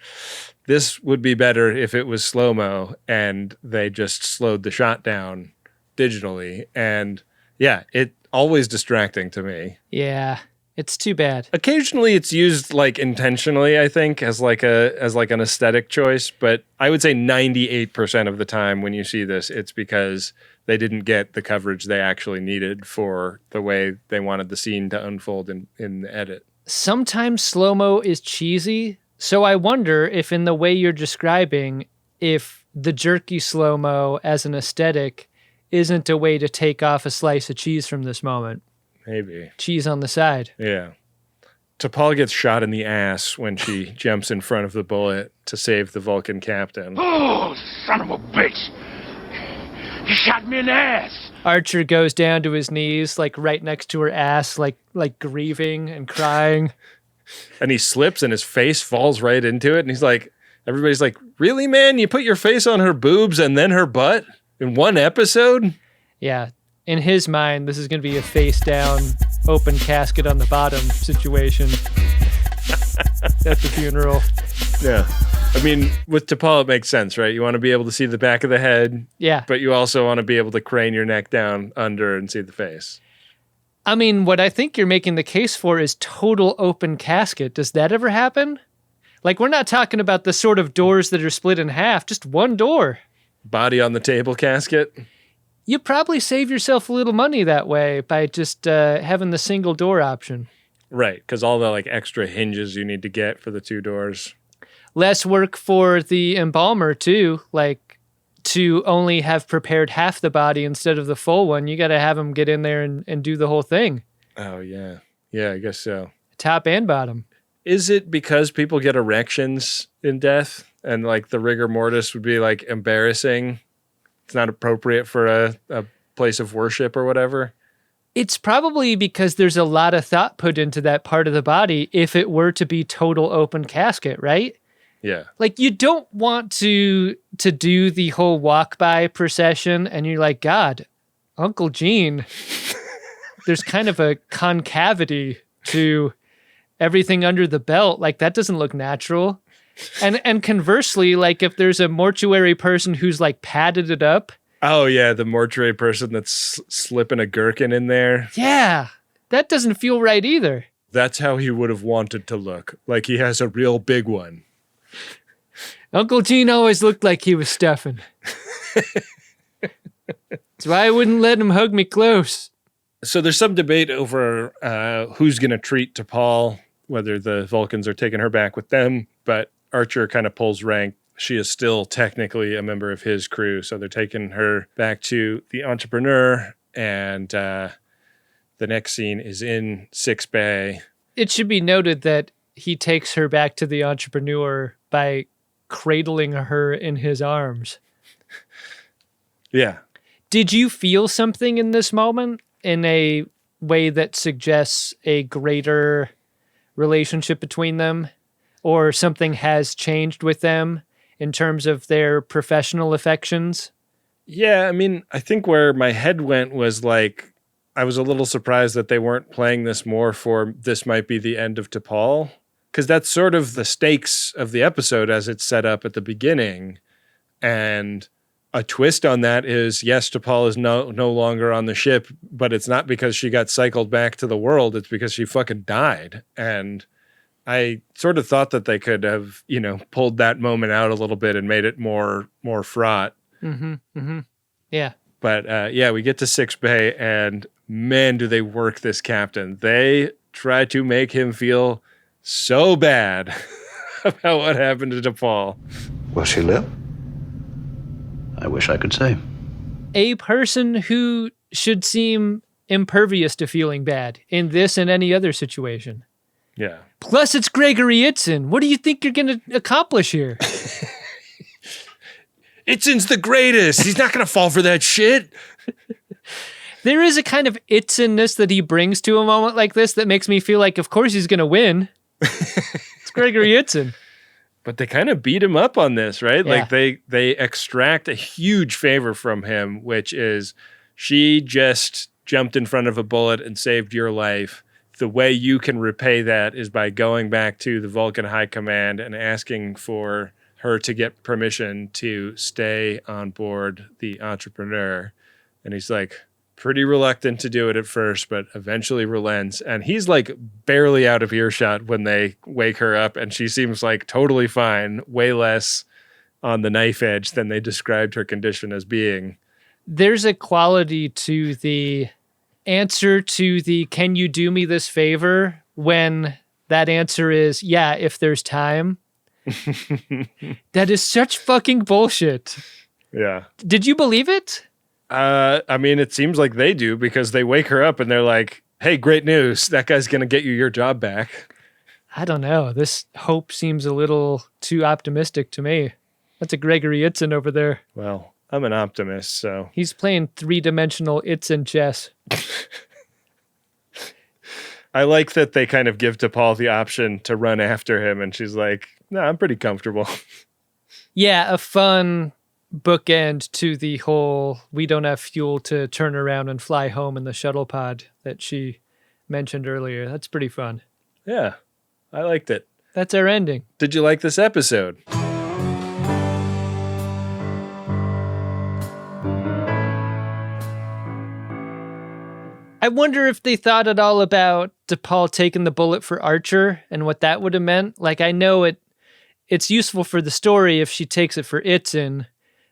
S5: this would be better if it was slow-mo, and they just slowed the shot down digitally. And yeah, it always distracting to me.
S4: Yeah, it's too bad.
S5: Occasionally it's used like intentionally, I think, as like an aesthetic choice, but I would say 98% of the time when you see this, it's because they didn't get the coverage they actually needed for the way they wanted the scene to unfold in the edit.
S4: Sometimes slow-mo is cheesy, so I wonder if in the way you're describing, if the jerky slow-mo as an aesthetic isn't a way to take off a slice of cheese from this moment.
S5: Maybe.
S4: Cheese on the side.
S5: Yeah. T'Pol gets shot in the ass when she jumps in front of the bullet to save the Vulcan captain.
S1: Oh, son of a bitch! You shot me in the ass!
S4: Archer goes down to his knees, like right next to her ass, like grieving and crying.
S5: And he slips and his face falls right into it. And he's like, everybody's like, really, man? You put your face on her boobs and then her butt in one episode?
S4: Yeah. In his mind, this is going to be a face down, open casket on the bottom situation at the funeral.
S5: Yeah. I mean, with T'Pol, it makes sense, right? You want to be able to see the back of the head.
S4: Yeah.
S5: But you also want to be able to crane your neck down under and see the face.
S4: I mean, what I think you're making the case for is total open casket. Does that ever happen? Like, we're not talking about the sort of doors that are split in half, just one door.
S5: Body on the table casket.
S4: You probably save yourself a little money that way by just having the single door option.
S5: Right, because all the like extra hinges you need to get for the two doors.
S4: Less work for the embalmer, too. Like, to only have prepared half the body instead of the full one, you got to have him get in there and do the whole thing.
S5: Oh, yeah. Yeah, I guess so.
S4: Top and bottom.
S5: Is it because people get erections in death and like the rigor mortis would be like embarrassing? It's not appropriate for a place of worship or whatever?
S4: It's probably because there's a lot of thought put into that part of the body if it were to be total open casket, right?
S5: Yeah.
S4: Like, you don't want to do the whole walk-by procession and you're like, God, Uncle Gene, there's kind of a concavity to everything under the belt. Like, that doesn't look natural. And conversely, like, if there's a mortuary person who's like padded it up.
S5: Oh, yeah. The mortuary person that's slipping a gherkin in there.
S4: Yeah. That doesn't feel right either.
S5: That's how he would have wanted to look. Like he has a real big one.
S4: Uncle Gene always looked like he was stuffing. That's why I wouldn't let him hug me close.
S5: So there's some debate over who's going to treat T'Pol, whether the Vulcans are taking her back with them, but Archer kind of pulls rank. She is still technically a member of his crew, so they're taking her back to the Entrepreneur, and the next scene is in 6 Bay.
S4: It should be noted that he takes her back to the Entrepreneur by cradling her in his arms.
S5: Yeah.
S4: Did you feel something in this moment in a way that suggests a greater relationship between them, or something has changed with them in terms of their professional affections?
S5: Yeah, I mean, I think where my head went was like, I was a little surprised that they weren't playing this more for this might be the end of T'Pol, because that's sort of the stakes of the episode as it's set up at the beginning. And a twist on that is, yes, T'Pol is no longer on the ship, but it's not because she got cycled back to the world. It's because she fucking died. And I sort of thought that they could have, pulled that moment out a little bit and made it more fraught.
S4: Mm-hmm. Mm-hmm. Yeah.
S5: But we get to 6 Bay, and man, do they work this captain. They try to make him feel so bad about what happened to T'Pol.
S12: Will she live? I wish I could say.
S4: A person who should seem impervious to feeling bad in this and any other situation.
S5: Yeah.
S4: Plus, it's Gregory Itzin. What do you think you're going to accomplish here?
S5: Itzin's the greatest. He's not going to fall for that shit.
S4: There is a kind of Itzenness that he brings to a moment like this that makes me feel like, of course he's going to win. It's Gregory Itzin.
S5: But they kind of beat him up on this, right?
S4: Yeah.
S5: Like they extract a huge favor from him, which is she just jumped in front of a bullet and saved your life. The way you can repay that is by going back to the Vulcan High Command and asking for her to get permission to stay on board the Entrepreneur. And he's like pretty reluctant to do it at first, but eventually relents. And he's like barely out of earshot when they wake her up, and she seems like totally fine, way less on the knife edge than they described her condition as being.
S4: There's a quality to the answer to the "can you do me this favor" when that answer is yeah, if there's time. That is such fucking bullshit.
S5: Yeah.
S4: Did you believe it?
S5: I mean, it seems like they do, because they wake her up and they're like, hey, great news. That guy's going to get you your job back.
S4: I don't know. This hope seems a little too optimistic to me. That's a Gregory Itzin over there.
S5: Well, I'm an optimist, so.
S4: He's playing three-dimensional Itzin chess.
S5: I like that they kind of give T'Pol the option to run after him, and she's like, no, I'm pretty comfortable.
S4: Yeah, a fun bookend to the whole we don't have fuel to turn around and fly home in the shuttle pod that she mentioned earlier. That's pretty fun.
S5: Yeah, I liked it.
S4: That's our ending.
S5: Did you like this episode?
S4: I wonder if they thought at all about T'Pol taking the bullet for Archer and what that would have meant. Like, I know it's useful for the story if she takes it for Itzin,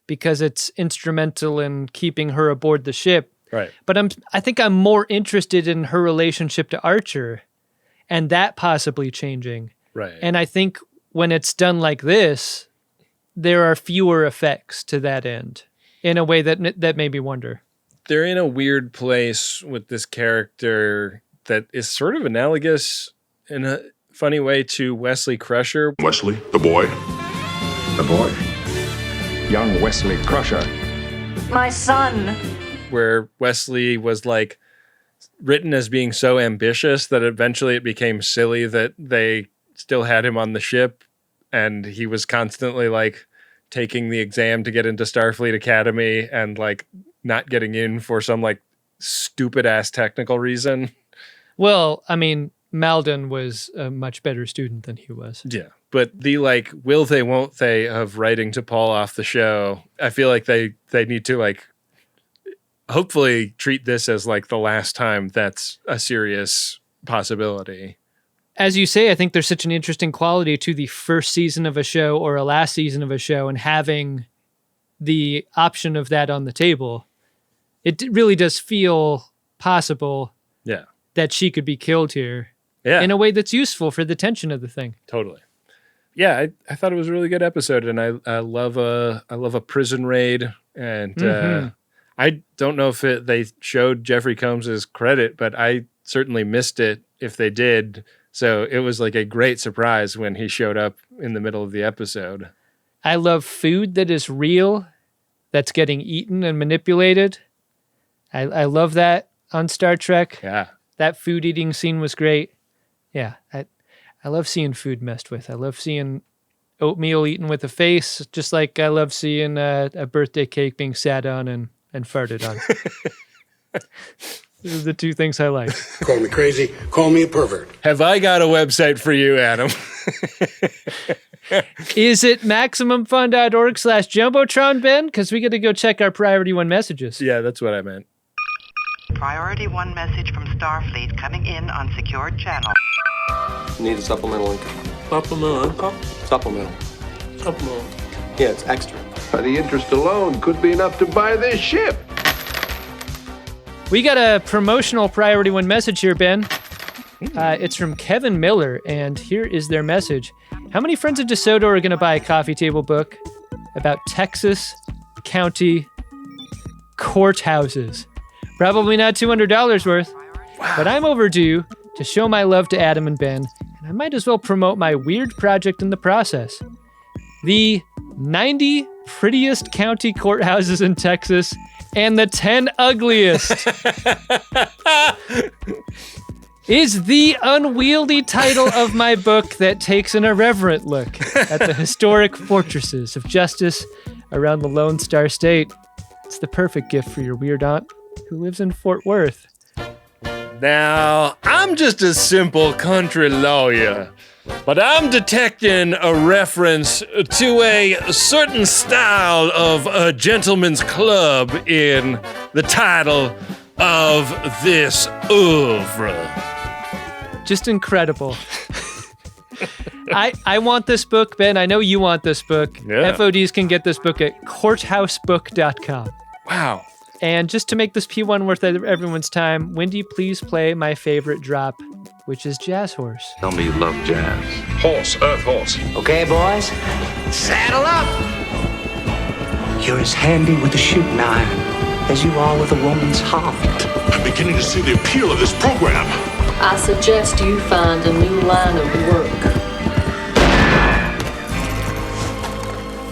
S4: because it's instrumental in keeping her aboard the ship.
S5: Right.
S4: But I think I'm more interested in her relationship to Archer and that possibly changing.
S5: Right.
S4: And I think when it's done like this, there are fewer effects to that end in a way that made me wonder.
S5: They're in a weird place with this character that is sort of analogous in a funny way to Wesley Crusher.
S11: Wesley, the boy.
S6: The boy. Young Wesley Crusher.
S13: My son.
S5: Where Wesley was like written as being so ambitious that eventually it became silly that they still had him on the ship, and he was constantly like taking the exam to get into Starfleet Academy and like not getting in for some like stupid ass technical reason.
S4: Well, I mean, Malden was a much better student than he was.
S5: Yeah. But the like will they won't they of writing T'Pol off the show, I feel like they need to like hopefully treat this as like the last time that's a serious possibility.
S4: As you say, I think there's such an interesting quality to the first season of a show or a last season of a show, and having the option of that on the table. It really does feel possible that she could be killed here in a way that's useful for the tension of the thing.
S5: Totally. Yeah, I thought it was a really good episode, and I love a prison raid, and I don't know if they showed Jeffrey Combs's credit, but I certainly missed it if they did. So it was like a great surprise when he showed up in the middle of the episode.
S4: I love food that is real, that's getting eaten and manipulated. I love that on Star Trek.
S5: Yeah.
S4: That food eating scene was great. Yeah. I love seeing food messed with. I love seeing oatmeal eaten with a face, just like I love seeing a birthday cake being sat on and farted on. These are the two things I like.
S14: Call me crazy. Call me a pervert.
S5: Have I got a website for you, Adam?
S4: Is it MaximumFun.org/Jumbotron, Ben? Because we got to go check our Priority 1 messages.
S5: Yeah, that's what I meant.
S15: Priority 1 message from Starfleet coming in on secured channel.
S16: Need a supplemental income. Supplemental income? Supplemental. Supplemental. Yeah, it's extra.
S17: The interest alone could be enough to buy this ship.
S4: We got a promotional Priority 1 message here, Ben. It's from Kevin Miller, and here is their message. How many friends of DeSoto are going to buy a coffee table book about Texas county courthouses? Probably not $200 worth, but I'm overdue to show my love to Adam and Ben, and I might as well promote my weird project in the process. The 90 prettiest county courthouses in Texas and the 10 ugliest is the unwieldy title of my book that takes an irreverent look at the historic fortresses of justice around the Lone Star State. It's the perfect gift for your weird aunt who lives in Fort Worth.
S5: Now, I'm just a simple country lawyer, but I'm detecting a reference to a certain style of a gentleman's club in the title of this oeuvre.
S4: Just incredible. I want this book, Ben. I know you want this book.
S5: Yeah.
S4: FODs can get this book at courthousebook.com.
S5: Wow.
S4: And just to make this P1 worth everyone's time, Wendy, please play my favorite drop, which is Jazz Horse.
S11: Tell me you love jazz.
S1: Horse, Earth horse.
S18: Okay, boys, saddle up. You're as handy with a shooting iron as you are with a woman's heart.
S1: I'm beginning to see the appeal of this program.
S8: I suggest you find a new line of work.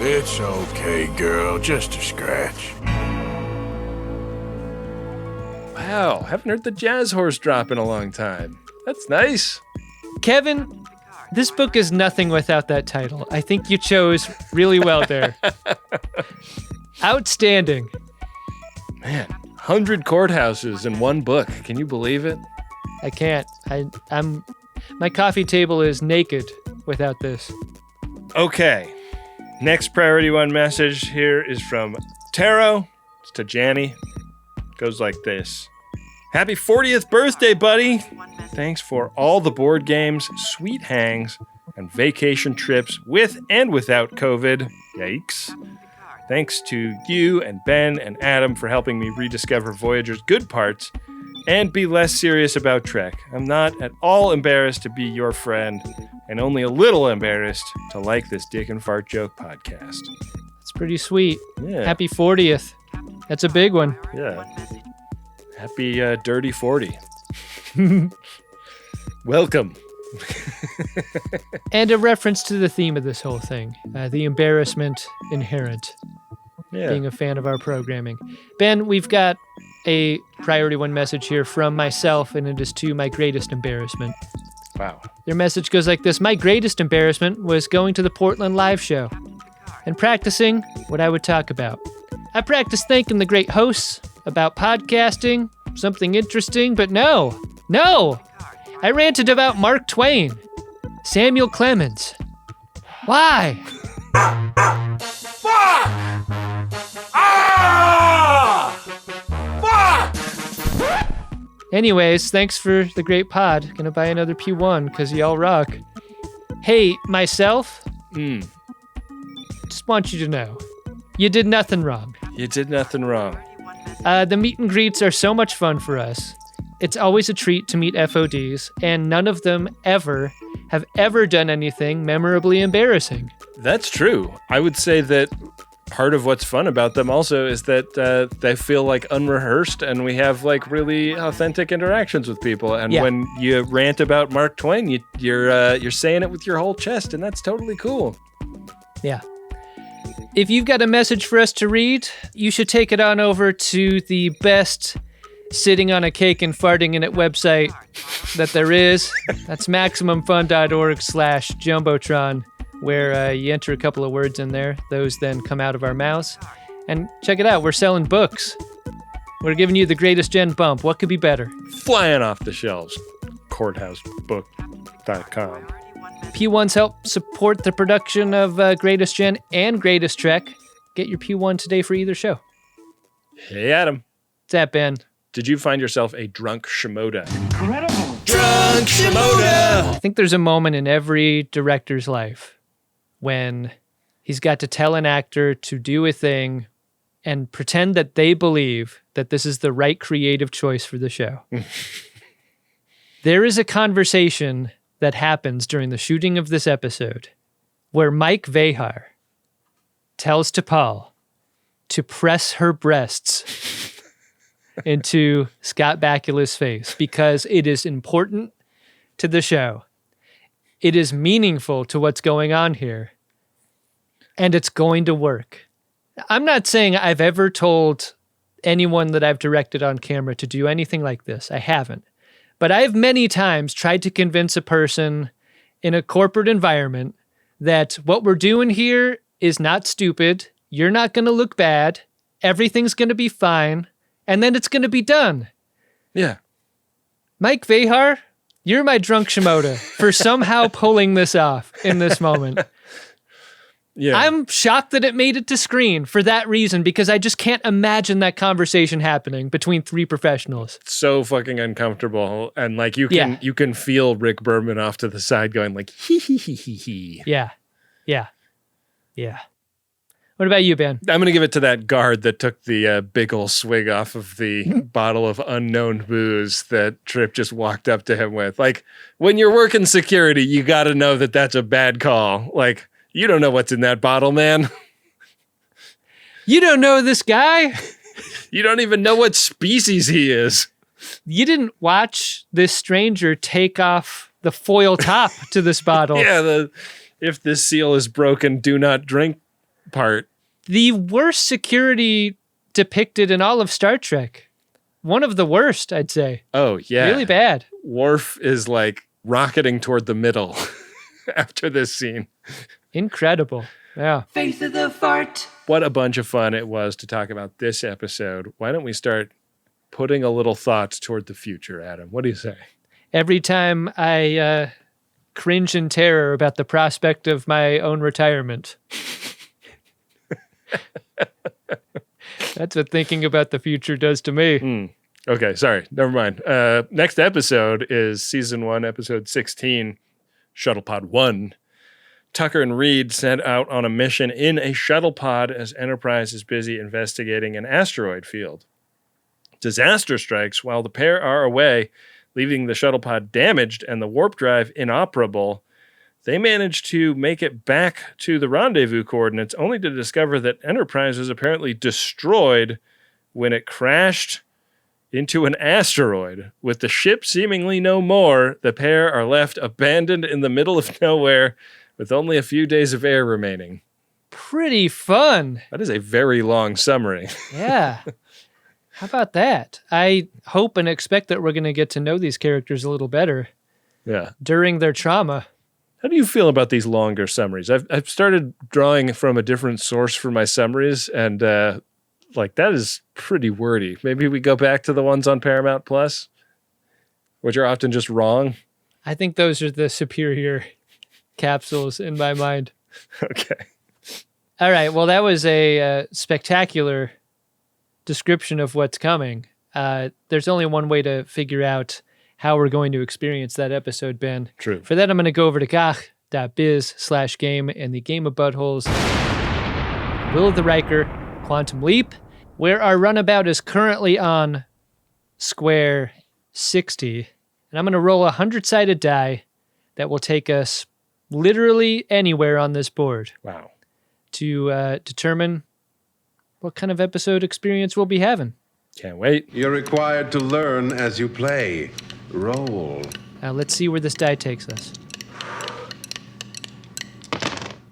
S1: It's okay, girl. Just a scratch.
S5: Wow, haven't heard the Jazz Horse drop in a long time. That's nice.
S4: Kevin, this book is nothing without that title. I think you chose really well there. Outstanding.
S5: Man, 100 courthouses in one book. Can you believe it?
S4: I can't. My coffee table is naked without this.
S5: Okay. Next priority one message here is from Taro. It's to Janny. Goes like this. Happy 40th birthday, buddy. Thanks for all the board games, sweet hangs, and vacation trips with and without COVID. Yikes. Thanks to you and Ben and Adam for helping me rediscover Voyager's good parts and be less serious about Trek. I'm not at all embarrassed to be your friend and only a little embarrassed to like this Dick and Fart Joke podcast.
S4: It's pretty sweet.
S5: Yeah.
S4: Happy 40th. That's a big one.
S5: Yeah. Happy Dirty 40. Welcome.
S4: And a reference to the theme of this whole thing, the embarrassment inherent.
S5: Yeah.
S4: Being a fan of our programming. Ben, we've got a priority one message here from myself, and it is to my greatest embarrassment.
S5: Wow.
S4: Their message goes like this. My greatest embarrassment was going to the Portland live show and practicing what I would talk about. I practiced thanking the great hosts about podcasting, something interesting, but no. I ranted about Mark Twain, Samuel Clemens. Why?
S1: Fuck! Ah! Fuck!
S4: Anyways, thanks for the great pod. Gonna buy another P1 because y'all rock. Hey, myself, just want you to know, you did nothing wrong.
S5: You did nothing wrong.
S4: The meet and greets are so much fun for us. It's always a treat to meet FODs, and none of them have ever done anything memorably embarrassing.
S5: That's true. I would say that part of what's fun about them also is that they feel like unrehearsed, and we have like really authentic interactions with people. And when you rant about Mark Twain, you're saying it with your whole chest, and that's totally cool.
S4: Yeah. If you've got a message for us to read, you should take it on over to the best sitting on a cake and farting in it website that there is. That's MaximumFun.org/Jumbotron, where you enter a couple of words in there. Those then come out of our mouths. And check it out. We're selling books. We're giving you the greatest gen bump. What could be better?
S5: Flying off the shelves. Courthousebook.com.
S4: P1s help support the production of Greatest Gen and Greatest Trek. Get your P1 today for either show.
S5: Hey, Adam.
S4: What's that, Ben?
S5: Did you find yourself a drunk Shimoda?
S3: Incredible. Drunk Shimoda!
S4: I think there's a moment in every director's life when he's got to tell an actor to do a thing and pretend that they believe that this is the right creative choice for the show. There is a conversation that happens during the shooting of this episode where Mike Vehar tells T'Pol to press her breasts into Scott Bakula's face because it is important to the show. It is meaningful to what's going on here, and it's going to work. I'm not saying I've ever told anyone that I've directed on camera to do anything like this. I haven't. But I've many times tried to convince a person in a corporate environment that what we're doing here is not stupid. You're not going to look bad. Everything's going to be fine. And then it's going to be done.
S5: Yeah.
S4: Mike Vehar, you're my drunk Shimoda for somehow pulling this off in this moment.
S5: Yeah.
S4: I'm shocked that it made it to screen for that reason, because I just can't imagine that conversation happening between three professionals.
S5: So fucking uncomfortable. And like you can feel Rick Berman off to the side going like, hee hee hee hee hee.
S4: Yeah. Yeah. Yeah. What about you, Ben?
S5: I'm going to give it to that guard that took the big ol' swig off of the bottle of unknown booze that Trip just walked up to him with. Like, when you're working security, you got to know that that's a bad call. Like, you don't know what's in that bottle, man.
S4: You don't know this guy.
S5: You don't even know what species he is.
S4: You didn't watch this stranger take off the foil top to this bottle.
S5: Yeah, if this seal is broken, do not drink part.
S4: The worst security depicted in all of Star Trek. One of the worst, I'd say.
S5: Oh, yeah.
S4: Really bad.
S5: Worf is like rocketing toward the middle after this scene.
S4: Incredible. Yeah.
S3: Faith of the fart.
S5: What a bunch of fun it was to talk about this episode. Why don't we start putting a little thought toward the future, Adam? What do you say?
S4: Every time I cringe in terror about the prospect of my own retirement. That's what thinking about the future does to me.
S5: Okay, sorry. Never mind. Next episode is Season 1, Episode 16, Shuttle Pod 1. Tucker and Reed set out on a mission in a shuttle pod as Enterprise is busy investigating an asteroid field. Disaster strikes while the pair are away, leaving the shuttle pod damaged and the warp drive inoperable. They manage to make it back to the rendezvous coordinates, only to discover that Enterprise was apparently destroyed when it crashed into an asteroid. With the ship seemingly no more, the pair are left abandoned in the middle of nowhere with only a few days of air remaining.
S4: Pretty fun.
S5: That is a very long summary.
S4: Yeah. How about that? I hope and expect that we're going to get to know these characters a little better.
S5: Yeah.
S4: During their trauma.
S5: How do you feel about these longer summaries? I've started drawing from a different source for my summaries, and that is pretty wordy. Maybe we go back to the ones on Paramount Plus, which are often just wrong.
S4: I think those are the superior capsules in my mind.
S5: Okay.
S4: All right. Well, that was a spectacular description of what's coming. There's only one way to figure out how we're going to experience that episode, Ben.
S5: True.
S4: For that, I'm going to go over to gach.biz/game and the Game of Buttholes, Will of the Riker, Quantum Leap, where our runabout is currently on square 60. And I'm going to roll a 100-sided die that will take us literally anywhere on this board.
S5: Wow.
S4: To determine what kind of episode experience we'll be having.
S5: Can't wait.
S17: You're required to learn as you play. Roll.
S4: Let's see where this die takes us.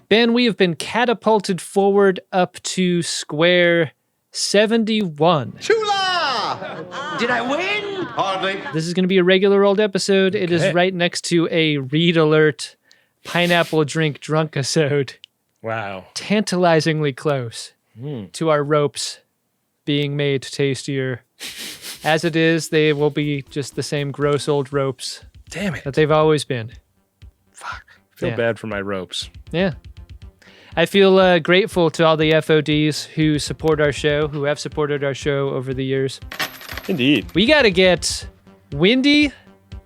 S4: Ben, we have been catapulted forward up to square 71.
S18: Chula! Did I win?
S17: Hardly.
S4: This is going to be a regular old episode. Okay. It is right next to a Read Alert pineapple drink drunk-isode.
S5: Wow.
S4: Tantalizingly close to our ropes being made tastier. As it is, they will be just the same gross old ropes.
S5: Damn it.
S4: That they've always been.
S5: Fuck. I feel bad for my ropes.
S4: Yeah. I feel grateful to all the FODs who support our show, who have supported our show over the years.
S5: Indeed.
S4: We got to get Wendy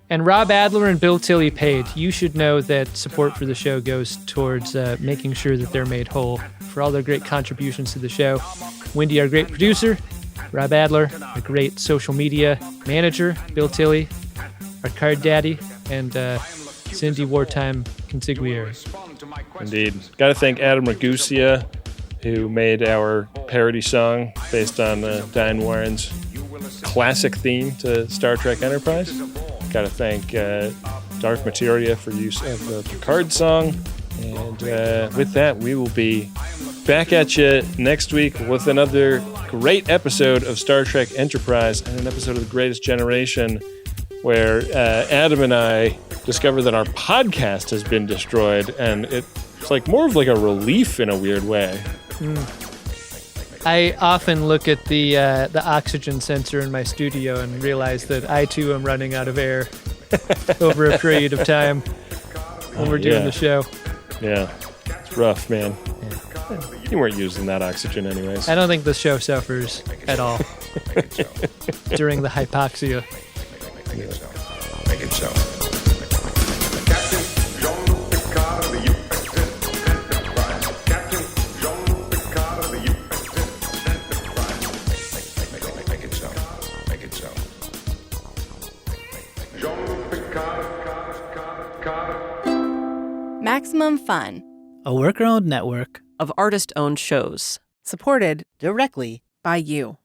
S4: and Rob Adler and Bill Tilley paid. You should know that support for the show goes towards making sure that they're made whole for all their great contributions to the show. Wendy, our great producer. Rob Adler, a great social media manager. Bill Tilley, our card daddy. And Cindy, wartime consigliere.
S5: Indeed. Got to thank Adam Ragusia, who made our parody song based on Diane Warren's classic theme to Star Trek Enterprise. Got to thank Dark Materia for use of the Picard song. And with that, we will be back at you next week with another great episode of Star Trek Enterprise and an episode of The Greatest Generation, where Adam and I discover that our podcast has been destroyed, and it's like more of like a relief in a weird way.
S4: I often look at the oxygen sensor in my studio and realize that I too am running out of air over a period of time when we're doing the show.
S5: Yeah, it's rough, man. Yeah. You weren't using that oxygen anyways.
S4: I don't think the show suffers at all during the hypoxia.
S11: Make it so.
S19: Maximum Fun,
S20: a worker-owned network
S21: of artist-owned shows,
S20: supported directly by you.